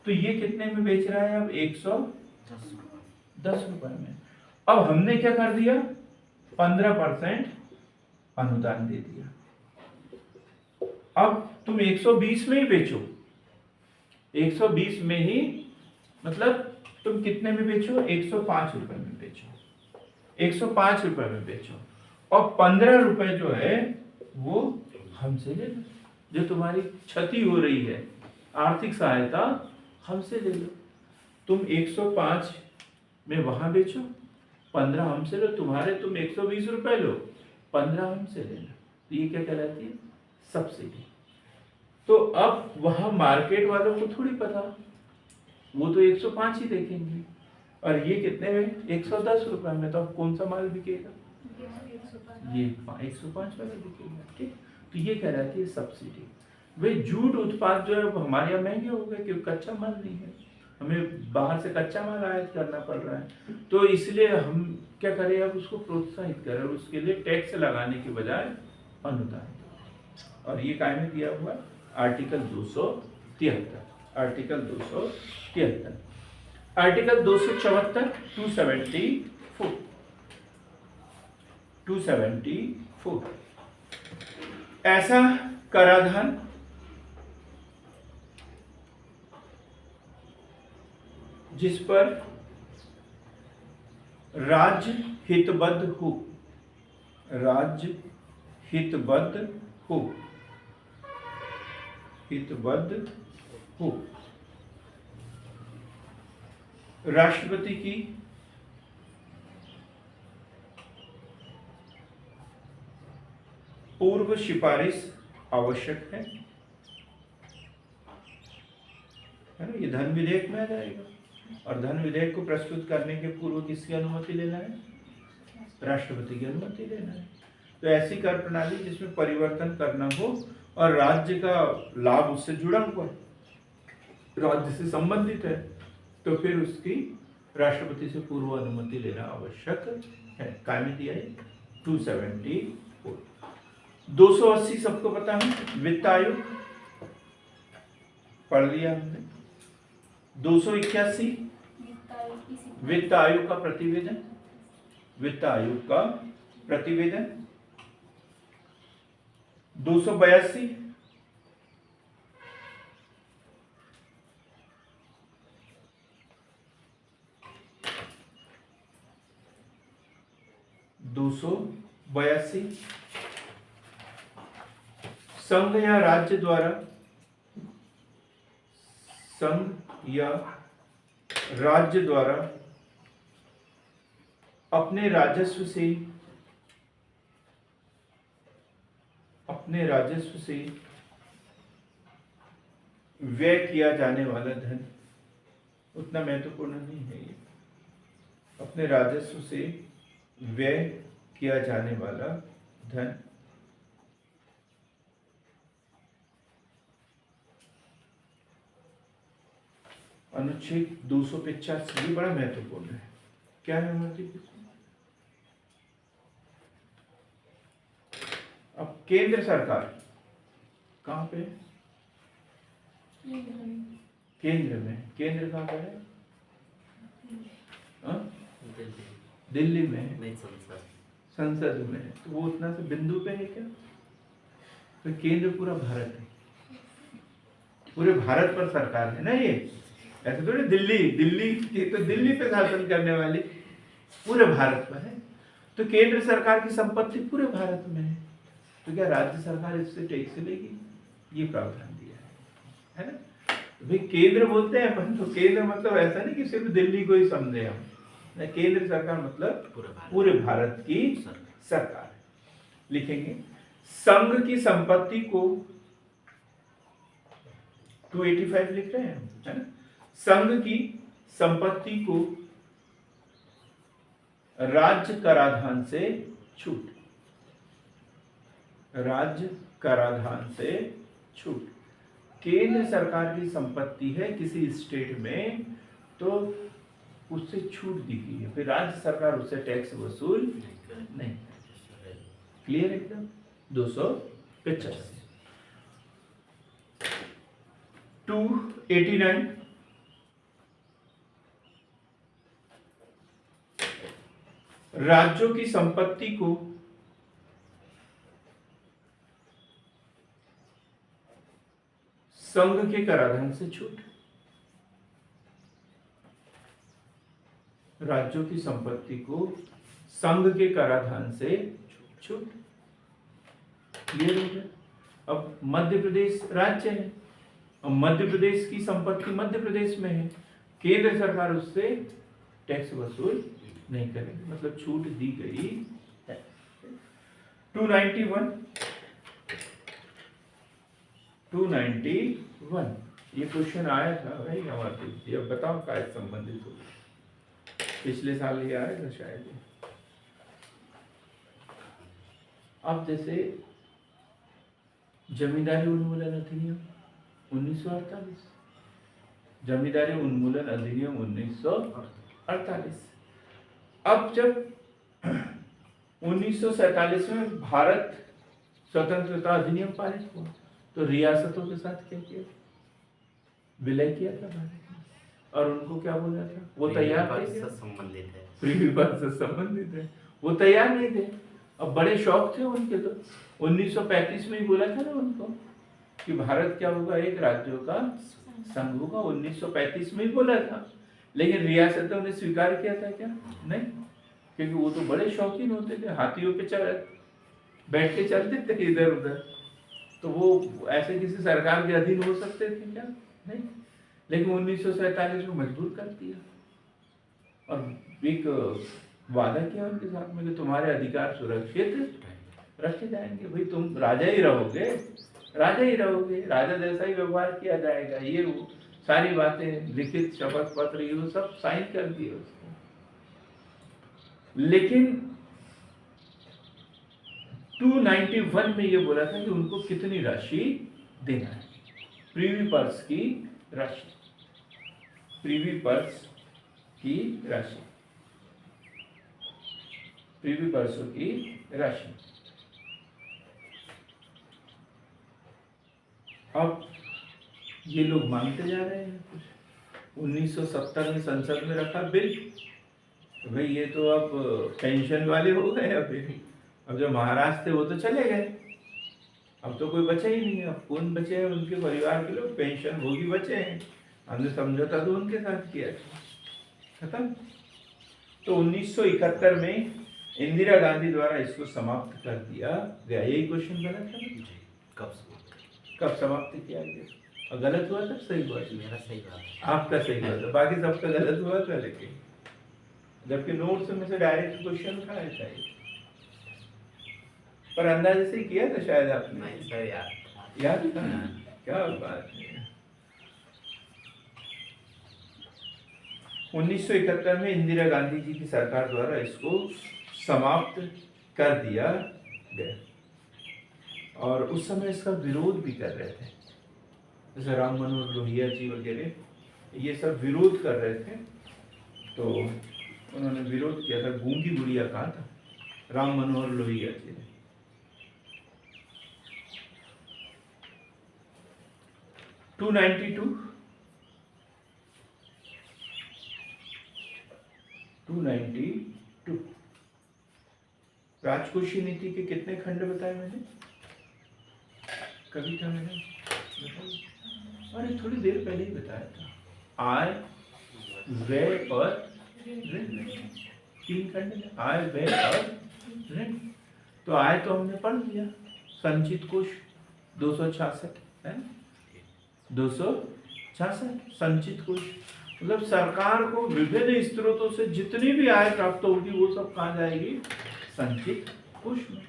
तो ये कितने में बेच रहा है? अब 110 रुपए में। अब हमने क्या कर दिया? 15% अनुदान दे दिया। अब तुम 120 में ही बेचो, 120 में ही, मतलब तुम कितने में बेचो? 105 रुपए में बेचो, 105 रुपए में बेचो और 15 रुपए जो है वो हमसे ले लो। जो तुम्हारी क्षति हो रही है, आर्थिक सहायता, हमसे ले लो। तुम 105 में वहां बेचो, 15 हमसे लो, तुम्हारे तुम 120 रुपए लो, 15 हमसे ले लो। तो ये क्या कहलाती है? सब्सिडी। तो अब वहां मार्केट वालों को थोड़ी पता, वो तो 105 ही देखेंगे और ये कितने में? 110 रुपए में। तो अब कौन सा माल बिकेगा? ये 105 वाला बिकेगा, ठीक। तो ये कहलाती है सब्सिडी। वे जूट उत्पाद जो है वो हमारे यहाँ महंगे हो गए क्योंकि कच्चा माल नहीं है, हमें बाहर से कच्चा माल आयात करना पड़ रहा है। तो इसलिए हम क्या करें? अब उसको प्रोत्साहित करें, उसके लिए टैक्स लगाने के बजाय अनुदान। और ये कायम किया हुआ आर्टिकल 273, आर्टिकल 273। आर्टिकल 274, 274 ऐसा कराधान जिस पर राज्य हितबद्ध हो, राज्य हितबद्ध हो, हितबद्ध हो। राष्ट्रपति की पूर्व सिफारिश आवश्यक है ना, ये धन विधेयक में आ जाएगा। और धन विधेयक को प्रस्तुत करने के पूर्व किसकी अनुमति लेना है? राष्ट्रपति की अनुमति लेना है। तो ऐसी कर प्रणाली जिसमें परिवर्तन करना हो और राज्य का लाभ उससे जुड़ा हुआ है, राज्य से संबंधित है, तो फिर उसकी राष्ट्रपति से पूर्व अनुमति लेना आवश्यक है। कायमिति आई 274। 280 सबको पता है, वित्त आयोग पढ़ लिया हमने। 281 वित्त आयोग का प्रतिवेदन, वित्त आयोग का प्रतिवेदन। 282 282 संघ या राज्य द्वारा, संघ या राज्य द्वारा अपने राजस्व से, अपने राजस्व से व्यय किया जाने वाला धन, उतना महत्वपूर्ण नहीं है ये। अपने राजस्व से व्यय किया जाने वाला धन अनुच्छेद 285 ये बड़ा महत्वपूर्ण है। क्या है अमरदीप? अब केंद्र सरकार कहाँ पे है? केंद्र में। केंद्र कहाँ पर है? हाँ? दिल्ली में है। नहीं, संसद संसद में है। तो वो उतना से बिंदु पे है क्या? तो केंद्र पूरा भारत है, पूरे भारत पर सरकार है ना ये। ऐसे थोड़ी दिल्ली, दिल्ली तो दिल्ली पे शासन करने वाली पूरे भारत पर है। तो केंद्र सरकार की संपत्ति पूरे भारत में है, तो क्या राज्य सरकार इससे टैक्स लेगी? ये प्रावधान दिया है ना। तो भाई केंद्र बोलते हैं अपन, तो केंद्र मतलब ऐसा नहीं कि सिर्फ दिल्ली को ही समझे हम, ना। केंद्र सरकार मतलब पूरे भारत की सरकार। लिखेंगे संघ की संपत्ति को 285 लिख रहे हैं, है ना। संघ की संपत्ति को राज्य कराधान से छूट, राज्य कराधान से छूट। केंद्र सरकार की संपत्ति है किसी स्टेट में, तो उससे छूट दी गई है, फिर राज्य सरकार उससे टैक्स वसूल नहीं। क्लियर एकदम? 285। 289 राज्यों की संपत्ति को संघ के कराधान से छूट, राज्यों की संपत्ति को संघ के कराधान से छूट। क्लियर हो गया? अब मध्य प्रदेश राज्य है, और मध्य प्रदेश की संपत्ति मध्य प्रदेश में है, केंद्र सरकार उससे टैक्स वसूल नहीं करेगी, मतलब छूट दी गई है। 291 ये क्वेश्चन आया था भाई हमारे, अब बताओ क्या संबंधित हो, पिछले साल ये आया था शायद। अब जैसे जमींदारी उन्मूलन अधिनियम 1948, जमींदारी उन्मूलन अधिनियम 1948। अब जब 1947 में भारत स्वतंत्रता अधिनियम पारित हुआ, तो रियासतों के साथ क्या किया? विलय किया था भारत ने, और उनको क्या बोला था? वो तैयार थे, संबंधित है, फ्री विवाद से संबंधित है, वो तैयार नहीं थे। अब बड़े शौक थे उनके, तो 1935 में ही बोला था ना उनको कि भारत क्या होगा? एक राज्यों का संघ होगा। 1935 में ही बोला था, लेकिन रियासतों ने स्वीकार किया था क्या? नहीं। क्योंकि वो तो बड़े शौकीन होते थे, हाथियों पे चढ़ बैठ के चलते थे इधर उधर। तो वो ऐसे किसी सरकार के अधीन हो सकते थे क्या? नहीं। लेकिन 1947 में मजबूर कर दिया और एक वादा किया उनके साथ में कि तुम्हारे अधिकार सुरक्षित रखे जाएंगे। भाई तुम राजा ही रहोगे, राजा ही रहोगे, राजा जैसा ही व्यवहार किया जाएगा। ये वो सारी बातें, लिखित शपथ पत्र, ये सब साइन कर दिए उसने। लेकिन 291 में ये बोला था कि उनको कितनी राशि देना है, प्रीवी पर्स की राशि, प्रीवी पर्स की राशि, प्रीवी पर्सों की राशि। अब ये लोग मानते जा रहे हैं। कुछ 1970 में संसद में रखा बिल, तो भाई ये तो अब पेंशन वाले हो गए। अब जो महाराज थे वो तो चले गए, अब तो कोई बचा ही नहीं है। अब कौन बचे हैं? उनके परिवार के लोग, पेंशन भोगी बचे हैं। हमने समझौता तो उनके साथ किया था, खत्म। तो 1971 में इंदिरा गांधी द्वारा इसको समाप्त कर दिया गया। यही क्वेश्चन गलत है ना? कब समाप्त किया गया? और गलत हुआ था, सही हुआ? मेरा सही हुआ, आपका सही हुआ था, बाकी सबका गलत हुआ था। लेकिन जबकि नोट्स में से डायरेक्ट क्वेश्चन उठाया चाहिए, पर अंदाजे से ही किया था शायद आपने। नहीं सर यार, याद था? क्या बात है। 1971 में इंदिरा गांधी जी की सरकार द्वारा इसको समाप्त कर दिया गया और उस समय इसका विरोध भी कर रहे थे, जैसे राम मनोहर लोहिया जी वगैरह, ये सब विरोध कर रहे थे। तो उन्होंने विरोध किया था, गूंगी गुड़िया कहा था राम मनोहर लोहिया जी ने। टू 292 राजकोषीय नीति के कितने खंड बताए मैंने? कभी था मैंने बताया? अरे थोड़ी देर पहले ही बताया था। आय, व्यय और ऋण, 3 खंड है। आय, व्यय और ऋण। तो आय तो हमने पढ़ लिया, संचित कोष 266 है, 266 संचित कोष। मतलब सरकार को विभिन्न स्रोतों से जितनी भी आय प्राप्त होगी वो सब कहाँ जाएगी? संचित कोष में।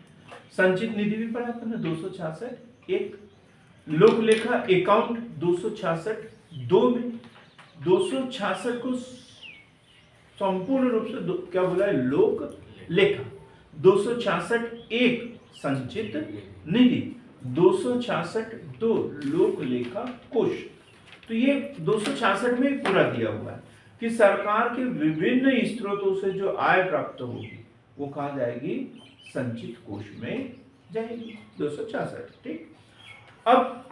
संचित निधि भी पढ़ा था ना, 266 एक। लोक लेखा अकाउंट 266 2 में। 266 को संपूर्ण रूप से क्या बोला है? लोक लेखा। 266 एक संचित निधि, 266 2 लोक लेखा कोष। तो ये 266 में पूरा दिया हुआ है कि सरकार के विभिन्न स्रोतों से जो आय प्राप्त होगी वो कहाँ जाएगी? संचित कोष में जाएगी। 266 ठीक। अब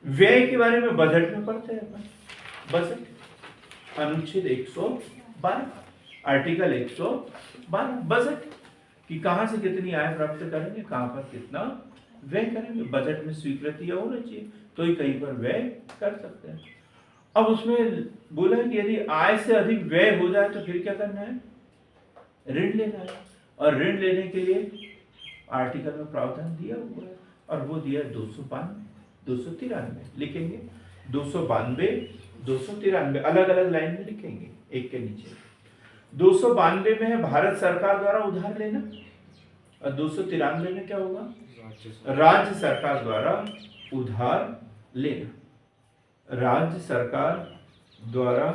व्यय के बारे में बजट में पढ़ते हैं अपन। बजट अनुच्छेद 112 आर्टिकल 112 बजट कि कहाँ से कितनी आय प्राप्त करेंगे, कहाँ पर कितना व्यय करेंगे। बजट में स्वीकृति होना चाहिए तो ही कहीं पर व्यय कर सकते हैं। अब उसमें बोला है कि यदि आय से अधिक व्यय हो जाए तो फिर क्या करना है? ऋण लेना है। और ऋण लेने के लिए आर्टिकल में प्रावधान दिया हुआ है और वो दिया 293 लिखेंगे। 292 293 अलग अलग लाइन में लिखेंगे, एक के नीचे। 292 में है भारत सरकार द्वारा उधार लेना और 293 में क्या होगा? राज्य सरकार द्वारा उधार लेना। राज्य सरकार द्वारा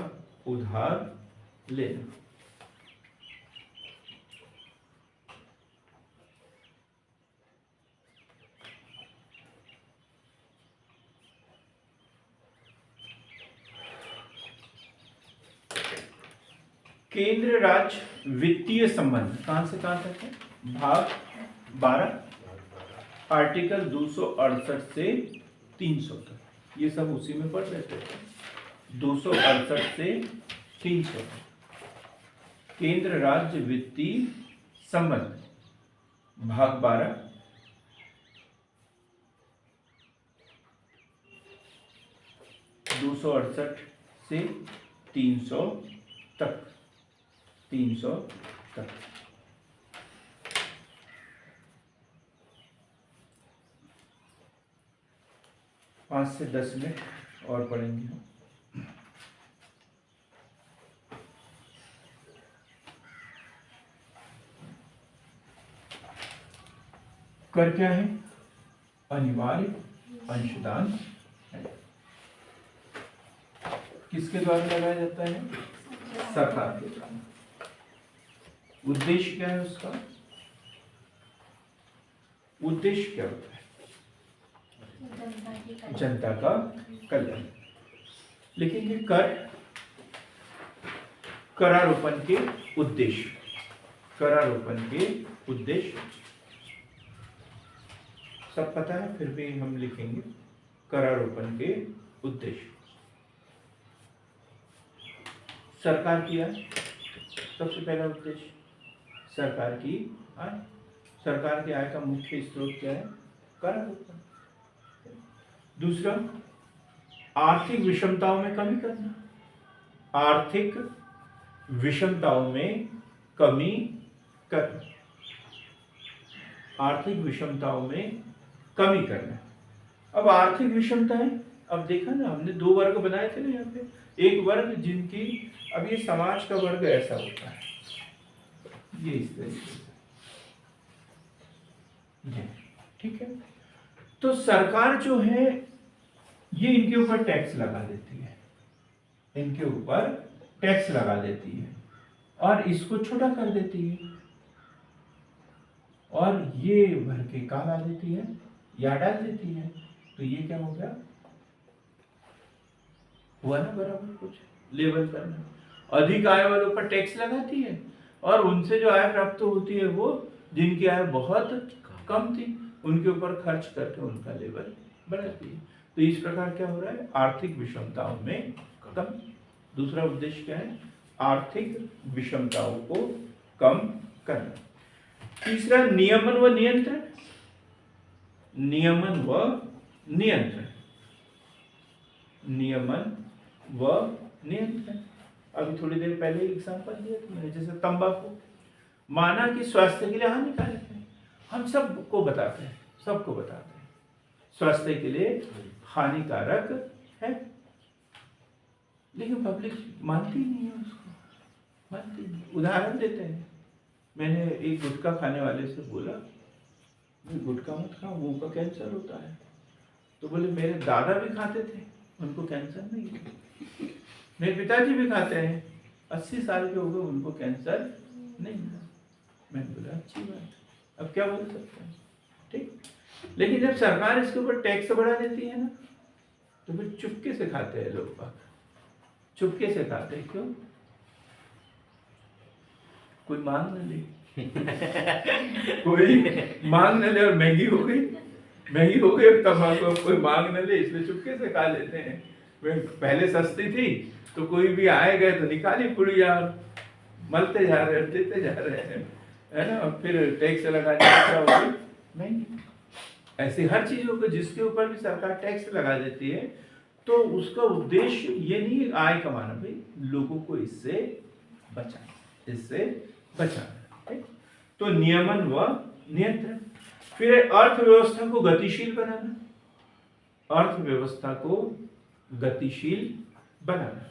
उधार लेना। केंद्र राज्य वित्तीय संबंध कहां से कहां तक है? भाग 12 आर्टिकल 268 से 300 तक। ये सब उसी में पढ़ लेते थे। 268 से 300 केंद्र राज्य वित्तीय संबंध भाग 12 268 से 300 तक। 300 तक 5 से 10 मिनट और पढ़ेंगे हम। कर क्या है? अनिवार्य अंशदान है। किसके द्वारा लगाया जाता है? सरकार के द्वारा। उद्देश्य क्या है उसका? उद्देश्य क्या होता है? जनता का कल्याण। लेकिन ये करारोपण के उद्देश्य, करारोपण के उद्देश्य सब पता है, फिर भी हम लिखेंगे करारोपण के उद्देश्य। सरकार की आय, सबसे पहला उद्देश्य सरकार की आय। सरकार की आय का मुख्य स्रोत क्या है? करारोपण। दूसरा, आर्थिक विषमताओं में कमी करना। आर्थिक विषमताओं में कमी करना। आर्थिक विषमताओं में कमी करना। अब आर्थिक विषमताएं, अब देखा ना हमने 2 वर्ग बनाए थे ना यहाँ पे। एक वर्ग जिनकी, अब ये समाज का वर्ग ऐसा होता है, ये इस तरीके से, ये ठीक है। तो सरकार जो है ये इनके ऊपर टैक्स लगा देती है, इनके ऊपर टैक्स लगा देती है और इसको छोटा कर देती है, और ये भर के कहाँ डाल देती है? या डाल देती है। तो ये क्या हो गया? हुआ ना बराबर कुछ लेवल करना। अधिक आय वालों पर टैक्स लगाती है और उनसे जो आय प्राप्त होती है वो जिनकी आय बहुत कम थी उनके ऊपर खर्च करके उनका लेवल बढ़ाती है। तो इस प्रकार क्या हो रहा है? आर्थिक विषमताओं में कम। दूसरा उद्देश्य क्या है? आर्थिक विषमताओं को कम करना। तीसरा, नियमन व नियंत्रण। नियमन व नियंत्रण। नियमन व नियंत्रण। अभी थोड़ी देर पहले एग्जांपल दिया था मैंने, जैसे तंबाकू माना कि स्वास्थ्य के लिए हानिकारक है, हम सबको बताते हैं, सबको बताते हैं स्वास्थ्य के लिए हानिकारक है, लेकिन पब्लिक मानती नहीं है उसको, मानती नहीं। उदाहरण देते हैं, मैंने एक गुटखा खाने वाले से बोला, गुटखा मत खाओ, मुंह का कैंसर होता है। तो बोले मेरे दादा भी खाते थे, उनको कैंसर नहीं है। मेरे पिताजी भी खाते हैं, 80 साल के हो गए, उनको कैंसर नहीं है। मैंने बोला अच्छी बात, अब क्या बोल सकते हैं, ठीक। लेकिन जब सरकार इसके ऊपर टैक्स बढ़ा देती है ना, तो फिर चुपके से खाते हैं लोग बात, चुपके से खाते हैं। क्यों? कोई मांग न ले कोई मांग न ले, और महंगी हो गई, महंगी हो गई तंबाकू, कोई मांग न ले, इसलिए चुपके से खा लेते हैं। पहले सस्ती थी तो कोई भी आए गए तो निकाली पुड़िया, मलते जा रहे हैं, देते जा रहे हैं, है ना। और फिर टैक्स लगाने क्या हो गई? महंगी। ऐसी हर चीजों को जिसके ऊपर भी सरकार टैक्स लगा देती है, तो उसका उद्देश्य ये नहीं आय कमाना, भाई लोगों को इससे बचाना, इससे बचाना, ठीक। तो नियमन व नियंत्रण। फिर अर्थव्यवस्था को गतिशील बनाना, अर्थव्यवस्था को गतिशील बनाना,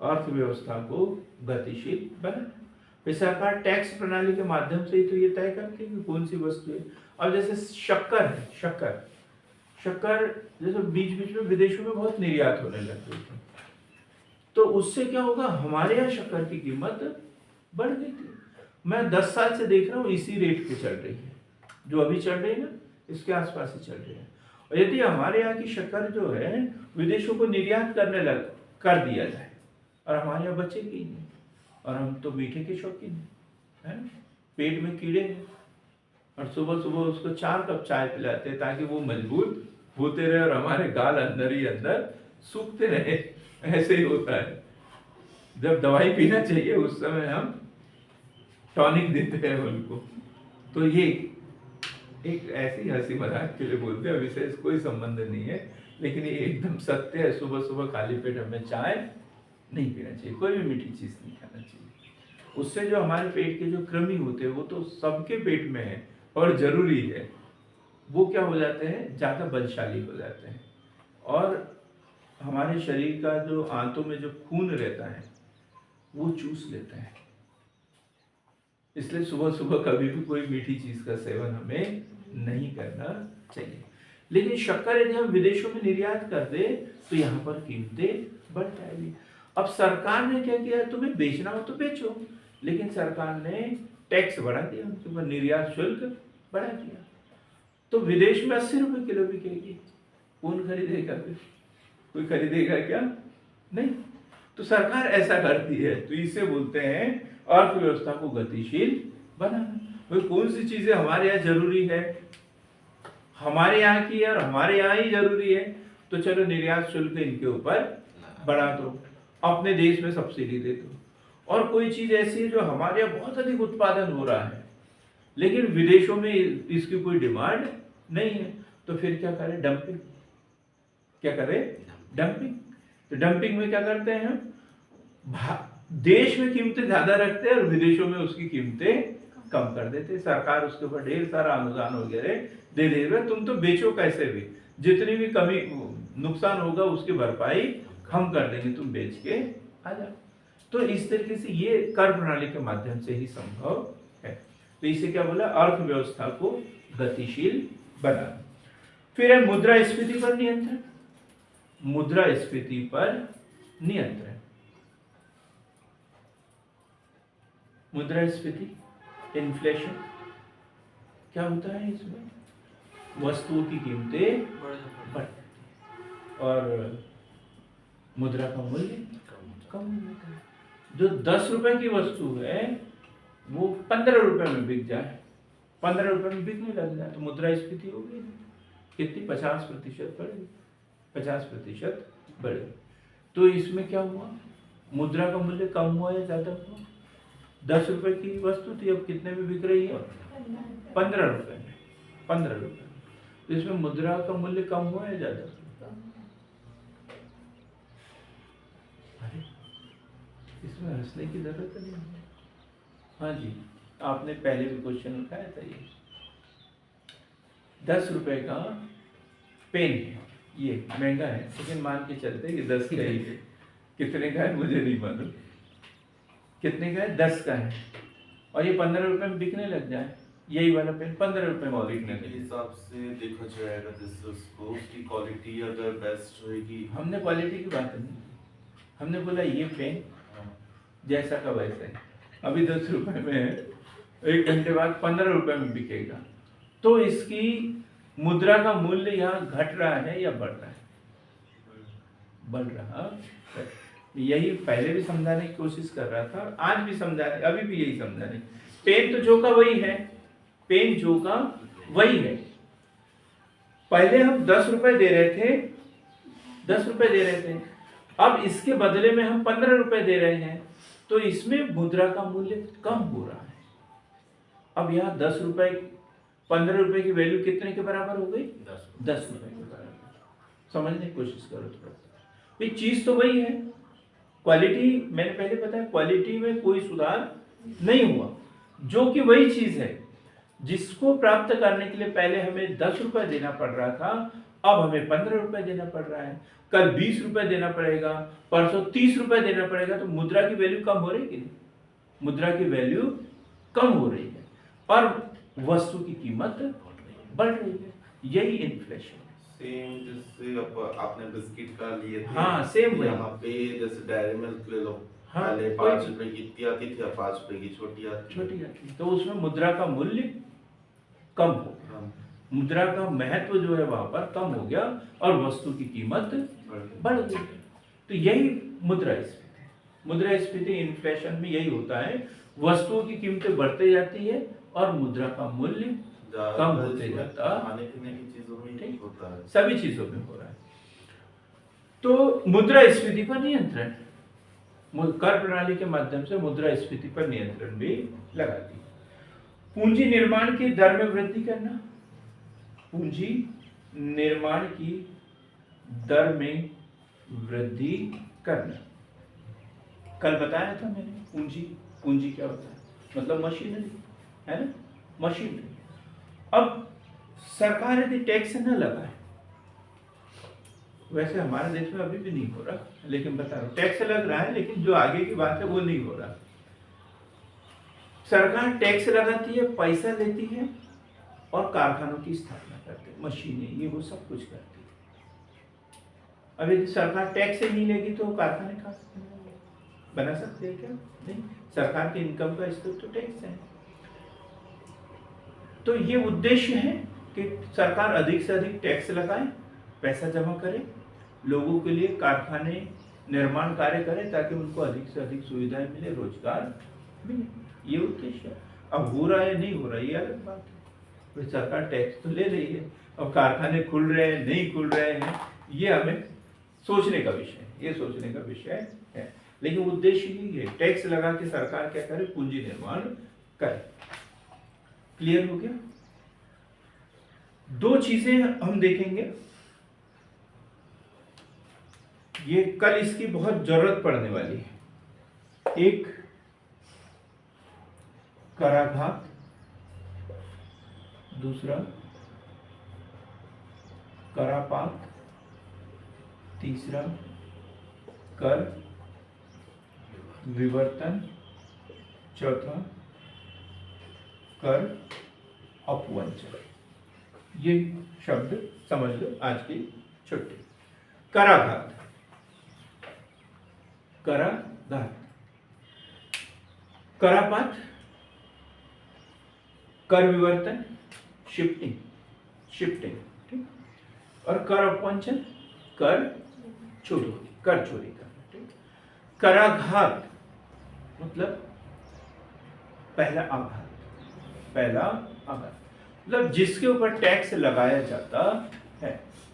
अर्थव्यवस्था को गतिशील बनाना। फिर सरकार टैक्स प्रणाली के माध्यम से ही तो ये तय करती है कि कौन सी वस्तु है। अब जैसे शक्कर है, शक्कर जैसे बीच बीच में विदेशों में बहुत निर्यात होने लग गई थी, तो उससे क्या होगा? हमारे यहाँ शक्कर की कीमत बढ़ गई थी। मैं 10 साल से देख रहा हूँ इसी रेट पे चल रही है, जो अभी चल रही है ना, इसके आसपास ही चल रही है। और यदि हमारे यहाँ की शक्कर जो है विदेशों को निर्यात कर दिया जाए, और हमारे यहाँ बचेगी ही नहीं, और हम तो मीठे के शौकीन है ना, पेट में कीड़े हैं, और सुबह सुबह उसको 4 कप चाय पिलाते हैं ताकि वो मजबूत होते रहे और हमारे गाल अंदर ही अंदर सूखते रहे। ऐसे ही होता है, जब दवाई पीना चाहिए उस समय हम टॉनिक देते हैं उनको। तो ये एक ऐसी हंसी मजाक के लिए बोलते हैं, विशेष कोई संबंध नहीं है, लेकिन ये एकदम सत्य है। सुबह सुबह खाली पेट हमें चाय नहीं पीना चाहिए, कोई भी मीठी चीज नहीं खाना चाहिए। उससे जो हमारे पेट के जो कृमि होते हैं वो तो सबके पेट में है और जरूरी है वो क्या हो जाते हैं, ज़्यादा बलशाली हो जाते हैं और हमारे शरीर का जो आंतों में जो खून रहता है वो चूस लेते हैं। इसलिए सुबह सुबह कभी भी कोई मीठी चीज का सेवन हमें नहीं करना चाहिए। लेकिन शक्कर यदि हम विदेशों में निर्यात कर दे तो यहाँ पर कीमतें बढ़ जाएगी। अब सरकार ने क्या किया, तुम्हें बेचना हो तो बेचो, लेकिन सरकार ने टैक्स बढ़ा दिया, उनके ऊपर निर्यात शुल्क बढ़ा दिया। तो विदेश में 80 रुपए किलो बिकेगी, कौन खरीदेगा? फिर कोई खरीदेगा क्या? नहीं। तो सरकार ऐसा करती है, तो इसे बोलते हैं अर्थव्यवस्था को गतिशील बनाना। भाई कौन सी चीजें हमारे यहाँ जरूरी है, हमारे यहाँ की और हमारे यहाँ ही जरूरी है, तो चलो निर्यात शुल्क इनके ऊपर बढ़ा दो, अपने देश में सब्सिडी दे दो। और कोई चीज ऐसी है जो हमारे यहाँ बहुत अधिक उत्पादन हो रहा है लेकिन विदेशों में इसकी कोई डिमांड नहीं है, तो फिर क्या करें? डंपिंग। क्या करें? डंपिंग। तो डंपिंग में क्या करते हैं हम, देश में कीमतें ज्यादा रखते हैं और विदेशों में उसकी कीमतें कम कर देते हैं। सरकार उसके ऊपर ढेर सारा अनुदान वगैरह दे दे रहे, तुम तो बेचो कैसे भी, जितनी भी कमी नुकसान होगा उसकी भरपाई हम कर देंगे, तुम बेच के आ जाओ। तो इस तरीके से ये कर प्रणाली के माध्यम से ही संभव है। तो इसे क्या बोला, अर्थव्यवस्था को गतिशील बनाना। फिर है मुद्रास्फीति पर नियंत्रण। मुद्रास्फीति पर नियंत्रण। मुद्रास्फीति, इन्फ्लेशन क्या होता है? इसमें वस्तुओं की कीमतें बढ़ और मुद्रा का मूल्य कम हो जाता है। जो 10 रुपए की वस्तु है वो 15 रुपए में बिक जाए, 15 रुपए में बिकने लग जाए, तो मुद्रास्फीति हो गई। कितनी? 50% बढ़ेगी, 50% बढ़ेगी। तो इसमें क्या हुआ, मुद्रा का मूल्य कम हुआ या ज्यादा हुआ? 10 रुपए की वस्तु थी, अब कितने में बिक रही है? 15 रुपए में। 15 रुपए। तो इसमें मुद्रा का मूल्य कम हुआ या ज्यादा? अरे इसमें हंसने की जरूरत नहीं है। हाँ जी, आपने पहले भी क्वेश्चन उठाया था ये। 10 रुपए का पेन है, ये महंगा है लेकिन मान के चलते कि 10 का ही है। कितने का है मुझे नहीं मालूम, कितने का है? 10 का है, और ये 15 रुपए में बिकने लग जाए, यही वाला पेन 15 रुपए में बिकने के लगे। हिसाब से देखा जाएगा, जैसे उसको उसकी क्वालिटी अगर बेस्ट होगी। हमने क्वालिटी की बात नहीं, हमने बोला ये पेन जैसा का वैसा है, अभी 10 रुपए में है, 1 घंटे बाद 15 रुपए में बिकेगा, तो इसकी मुद्रा का मूल्य यहाँ घट रहा है या बढ़ रहा है? बढ़ रहा है। यही पहले भी समझाने की कोशिश कर रहा था, आज भी समझाने, अभी भी यही समझाने। पेन तो जो का वही है, पेन जो का वही है। पहले हम 10 रुपए दे रहे थे, 10 रुपए दे रहे थे, अब इसके बदले में हम 15 रुपए दे रहे हैं, तो इसमें मुद्रा का मूल्य कम हो रहा है। अब यहाँ 10 रुपए 15 रुपए की वैल्यू कितने के बराबर हो गई? 10 रुपए के बराबर। समझने की कोशिश करो थोड़ा। ये चीज तो वही है, क्वालिटी मैंने पहले बताया, क्वालिटी में कोई सुधार नहीं हुआ, जो कि वही चीज है जिसको प्राप्त करने के लिए पहले हमें 10 रुपए देना पड़ रहा था, अब हमें 15 रुपए देना पड़ रहा है, कल 20 रुपए देना पड़ेगा, परसों 30 रुपए देना पड़ेगा। तो मुद्रा की वैल्यू कम हो रही कि नहीं? मुद्रा की वैल्यू कम हो रही है और वस्तु की कीमत बढ़ रही है, यही इन्फ्लेशन है। सेम जैसे आपने बिस्किट का लिए थे, हाँ सेम वही। यहाँ पे जैसे डेयरी मिल्क ले लो, हाँ, पहले कोई 5 रुपए की इतनी आती थी, अब 5 रुपए की छोटी आती छोटी, तो उसमें मुद्रा का मूल्य कम हो गया, हाँ, मुद्रा का महत्व जो है वहां पर कम हो गया और वस्तु की कीमत बढ़ गई। तो यही मुद्रास्फीति, मुद्रास्फीति इन्फ्लेशन में यही होता है, वस्तुओं की कीमतें बढ़ते जाती है और मुद्रा का मूल्य कम होते जाता है। खाने पीने की चीजों में ही होता है, सभी चीजों में हो रहा है। तो मुद्रास्फीति पर नियंत्रण, कर प्रणाली के माध्यम से मुद्रास्फीति पर नियंत्रण भी लगाती है। पूंजी निर्माण की दर में वृद्धि करना, पूंजी निर्माण की दर में वृद्धि करना। कल बताया था मैंने, पूंजी क्या होता है, मतलब मशीनरी है ना, मशीनरी। अब सरकार यदि टैक्स न लगाए, वैसे हमारे देश में अभी भी नहीं हो रहा, लेकिन बता रहा हूं टैक्स लग रहा है, लेकिन जो आगे की बात है वो नहीं हो रहा। सरकार टैक्स लगाती है, पैसा लेती है और कारखानों की स्थापना करती है, मशीनें, ये वो सब कुछ करती है। अब यदि सरकार टैक्स ही नहीं लेगी तो कारखाने कहाँ से बना सकते हैं क्या? नहीं, सरकार के इनकम का स्रोत तो टैक्स है। तो ये उद्देश्य है कि सरकार अधिक से अधिक टैक्स लगाए, पैसा जमा करे, लोगों के लिए कारखाने निर्माण कार्य करे ताकि उनको अधिक से अधिक सुविधाएं मिले, रोजगार मिले, ये उद्देश्य है। अब हो रहा है नहीं हो रहा है ये अलग बात है, तो सरकार टैक्स तो ले रही है। अब कारखाने खुल रहे हैं नहीं खुल रहे हैं, ये हमें सोचने का विषय है, ये सोचने का विषय है। लेकिन उद्देश्य यही है, टैक्स लगा के सरकार क्या करे, पूंजी निर्माण करे। क्लियर हो गया? दो चीजें हम देखेंगे, ये कल इसकी बहुत जरूरत पड़ने वाली है। एक कराघात, दूसरा करापात, तीसरा कर विवर्तन, चौथा कर अपवंचन। ये शब्द समझ लो आज की छुट्टी। कराघात, कराघात, करापात, कर विवर्तन, शिफ्टिंग, शिफ्टिंग, ठीक। और कर अपवंचन, कर चोरी, कर चोरी करना, ठीक। कराघात मतलब पहला आघात, पहला आघात मतलब जिसके ऊपर टैक्स लगाया जाता है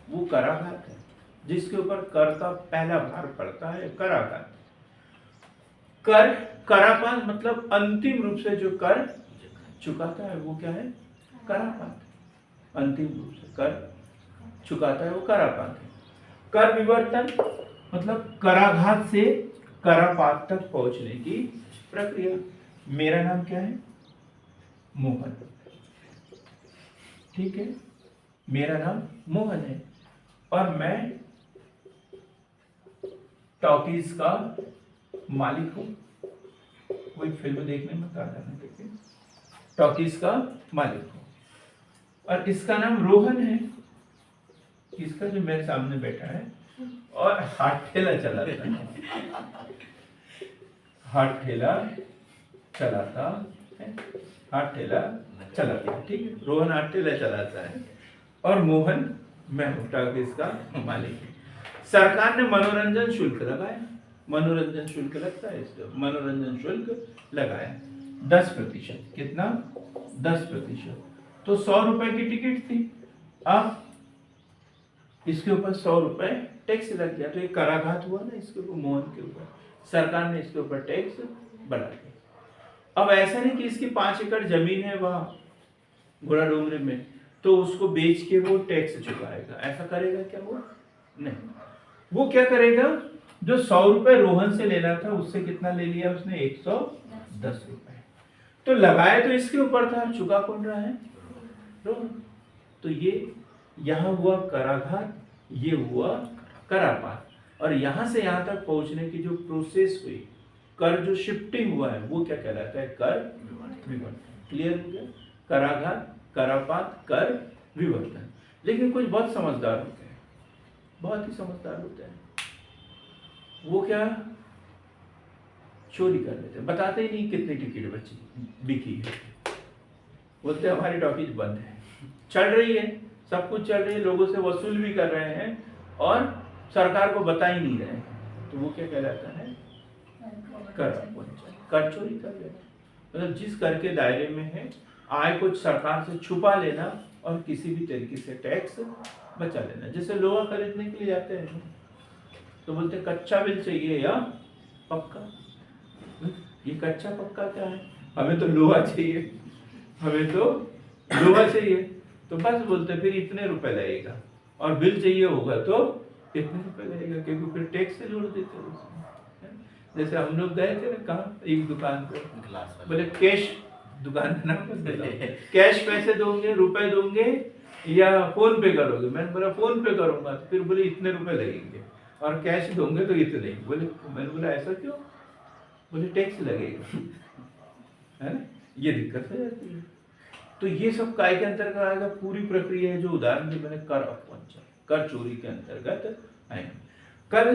वो कराघात है, जिसके ऊपर कर का पहला भार पड़ता है कराघात। कर, करापात मतलब अंतिम रूप से जो कर चुकाता है वो क्या है, करापात। अंतिम रूप से कर चुकाता है वो करापात है। कर विवर्तन मतलब कराघात से करापात तक पहुंचने की प्रक्रिया। मेरा नाम क्या है, मोहन, ठीक है, मेरा नाम मोहन है और मैं टॉकीज का मालिक हूं। कोई फिल्म देखने में आ जाना, देखिए, टॉकीज का मालिक हूं और इसका नाम रोहन है, इसका जो मेरे सामने बैठा है, और हाथ ठेला चलाता है, हाथ ठेला चलाता है, हाथ ठेला चलाता है, ठीक है, रोहन हाथ ठेला चलाता है और मोहन मैं हूं, टॉकीज का मालिक है। सरकार ने मनोरंजन शुल्क लगाया, मनोरंजन शुल्क लगता है इसको, मनोरंजन शुल्क लगाया 10%। कितना? 10%। तो 100 रुपए की टिकट थी, अब इसके ऊपर 100 रुपए टैक्स लग गया, तो ये कराघात हुआ ना इसके ऊपर, मोहन के ऊपर। सरकार ने इसके ऊपर टैक्स बढ़ा दिया। अब ऐसा नहीं कि इसकी 5 एकड़ जमीन है वहां घोड़ा डोंगरी में, तो उसको बेच के वो टैक्स चुकाएगा, ऐसा करेगा क्या वो? नहीं, वो क्या करेगा, जो 100 रुपए रोहन से लेना था उससे कितना ले लिया उसने, 110 रुपए। तो लगाया तो इसके ऊपर था, चुका कौन रहा है, रोहन। तो ये यहाँ हुआ कराघात, ये हुआ करापात, और यहां से यहां तक पहुंचने की जो प्रोसेस हुई, कर जो शिफ्टिंग हुआ है वो क्या कहलाता है, कर विवर्तन। क्लियर हो गया? कराघात, करापात, कर विवर्तन। लेकिन कुछ बहुत समझदार होते हैं, बहुत ही समझदार होते हैं, वो क्या चोरी कर लेते हैं, बताते ही नहीं कितनी टिकट बची बिकी है, बोलते हमारी टॉकीज बंद है, चल रही है, सब कुछ चल रही है, लोगों से वसूल भी कर रहे हैं और सरकार को बता ही नहीं रहे हैं, तो वो क्या कहलाता है, कर अपवंचन, कर चोरी कर लेना। मतलब जिस कर के दायरे में है, आय को सरकार से छुपा लेना और किसी भी तरीके से टैक्स बचा लेना। जैसे लोहा खरीदने के लिए जाते हैं तो बोलते हैं कच्चा बिल चाहिए या पक्का। ये कच्चा पक्का क्या है, हमें तो लोहा चाहिए, हमें तो लोहा चाहिए, तो बस बोलते फिर इतने रुपए लगेगा, और बिल चाहिए होगा तो इतने रुपए लगेगा, क्योंकि फिर टैक्स से जोड़ देते हैं उसमें। जैसे हम लोग गए थे ना कहाँ, एक दुकान पे, बोले कैश, दुकान का नाम कैश पैसे दोगे, रुपए दोगे या फोन पे करोगे? मैंने बोला फोन पे करूंगा। तो फिर बोले इतने रुपए लगेंगे और कैश दोगे तो इतने। बोले, मैंने बोला ऐसा क्यों? बोले टैक्स लगेगा। है ना, ये दिक्कत हो जाती है। तो ये सब काय के अंतर्गत आएगा? पूरी प्रक्रिया है जो उदाहरण दी मैंने, कर अपवंचन, कर चोरी के अंतर्गत आएंगे। कर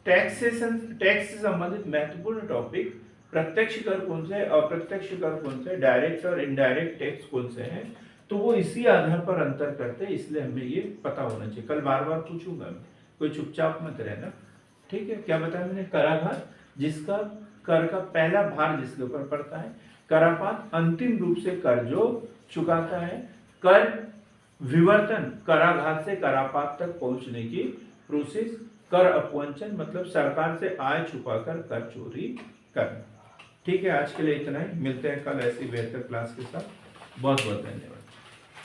टैक्स से संबंधित महत्वपूर्ण टॉपिक, प्रत्यक्ष कर कौन से है, अप्रत्यक्ष कर कौन से है, डायरेक्ट और इनडायरेक्ट टैक्स कौन से हैं, तो वो इसी आधार पर अंतर करते हैं। इसलिए हमें ये पता होना चाहिए। कल बार बार पूछूंगा मैं, कोई चुपचाप मत रहना, ठीक है? क्या बताया मैंने? कराधान, जिसका कर का पहला भार जिसके ऊपर पड़ता है। करापात, अंतिम रूप से कर जो चुकाता है। कर विवर्तन, कराघात से करापात तक पहुंचने की प्रोसेस। कर अपवंचन मतलब सरकार से आय छुपाकर कर चोरी करना। ठीक है, आज के लिए इतना ही। मिलते हैं कल ऐसी बेहतर क्लास के साथ। बहुत बहुत धन्यवाद।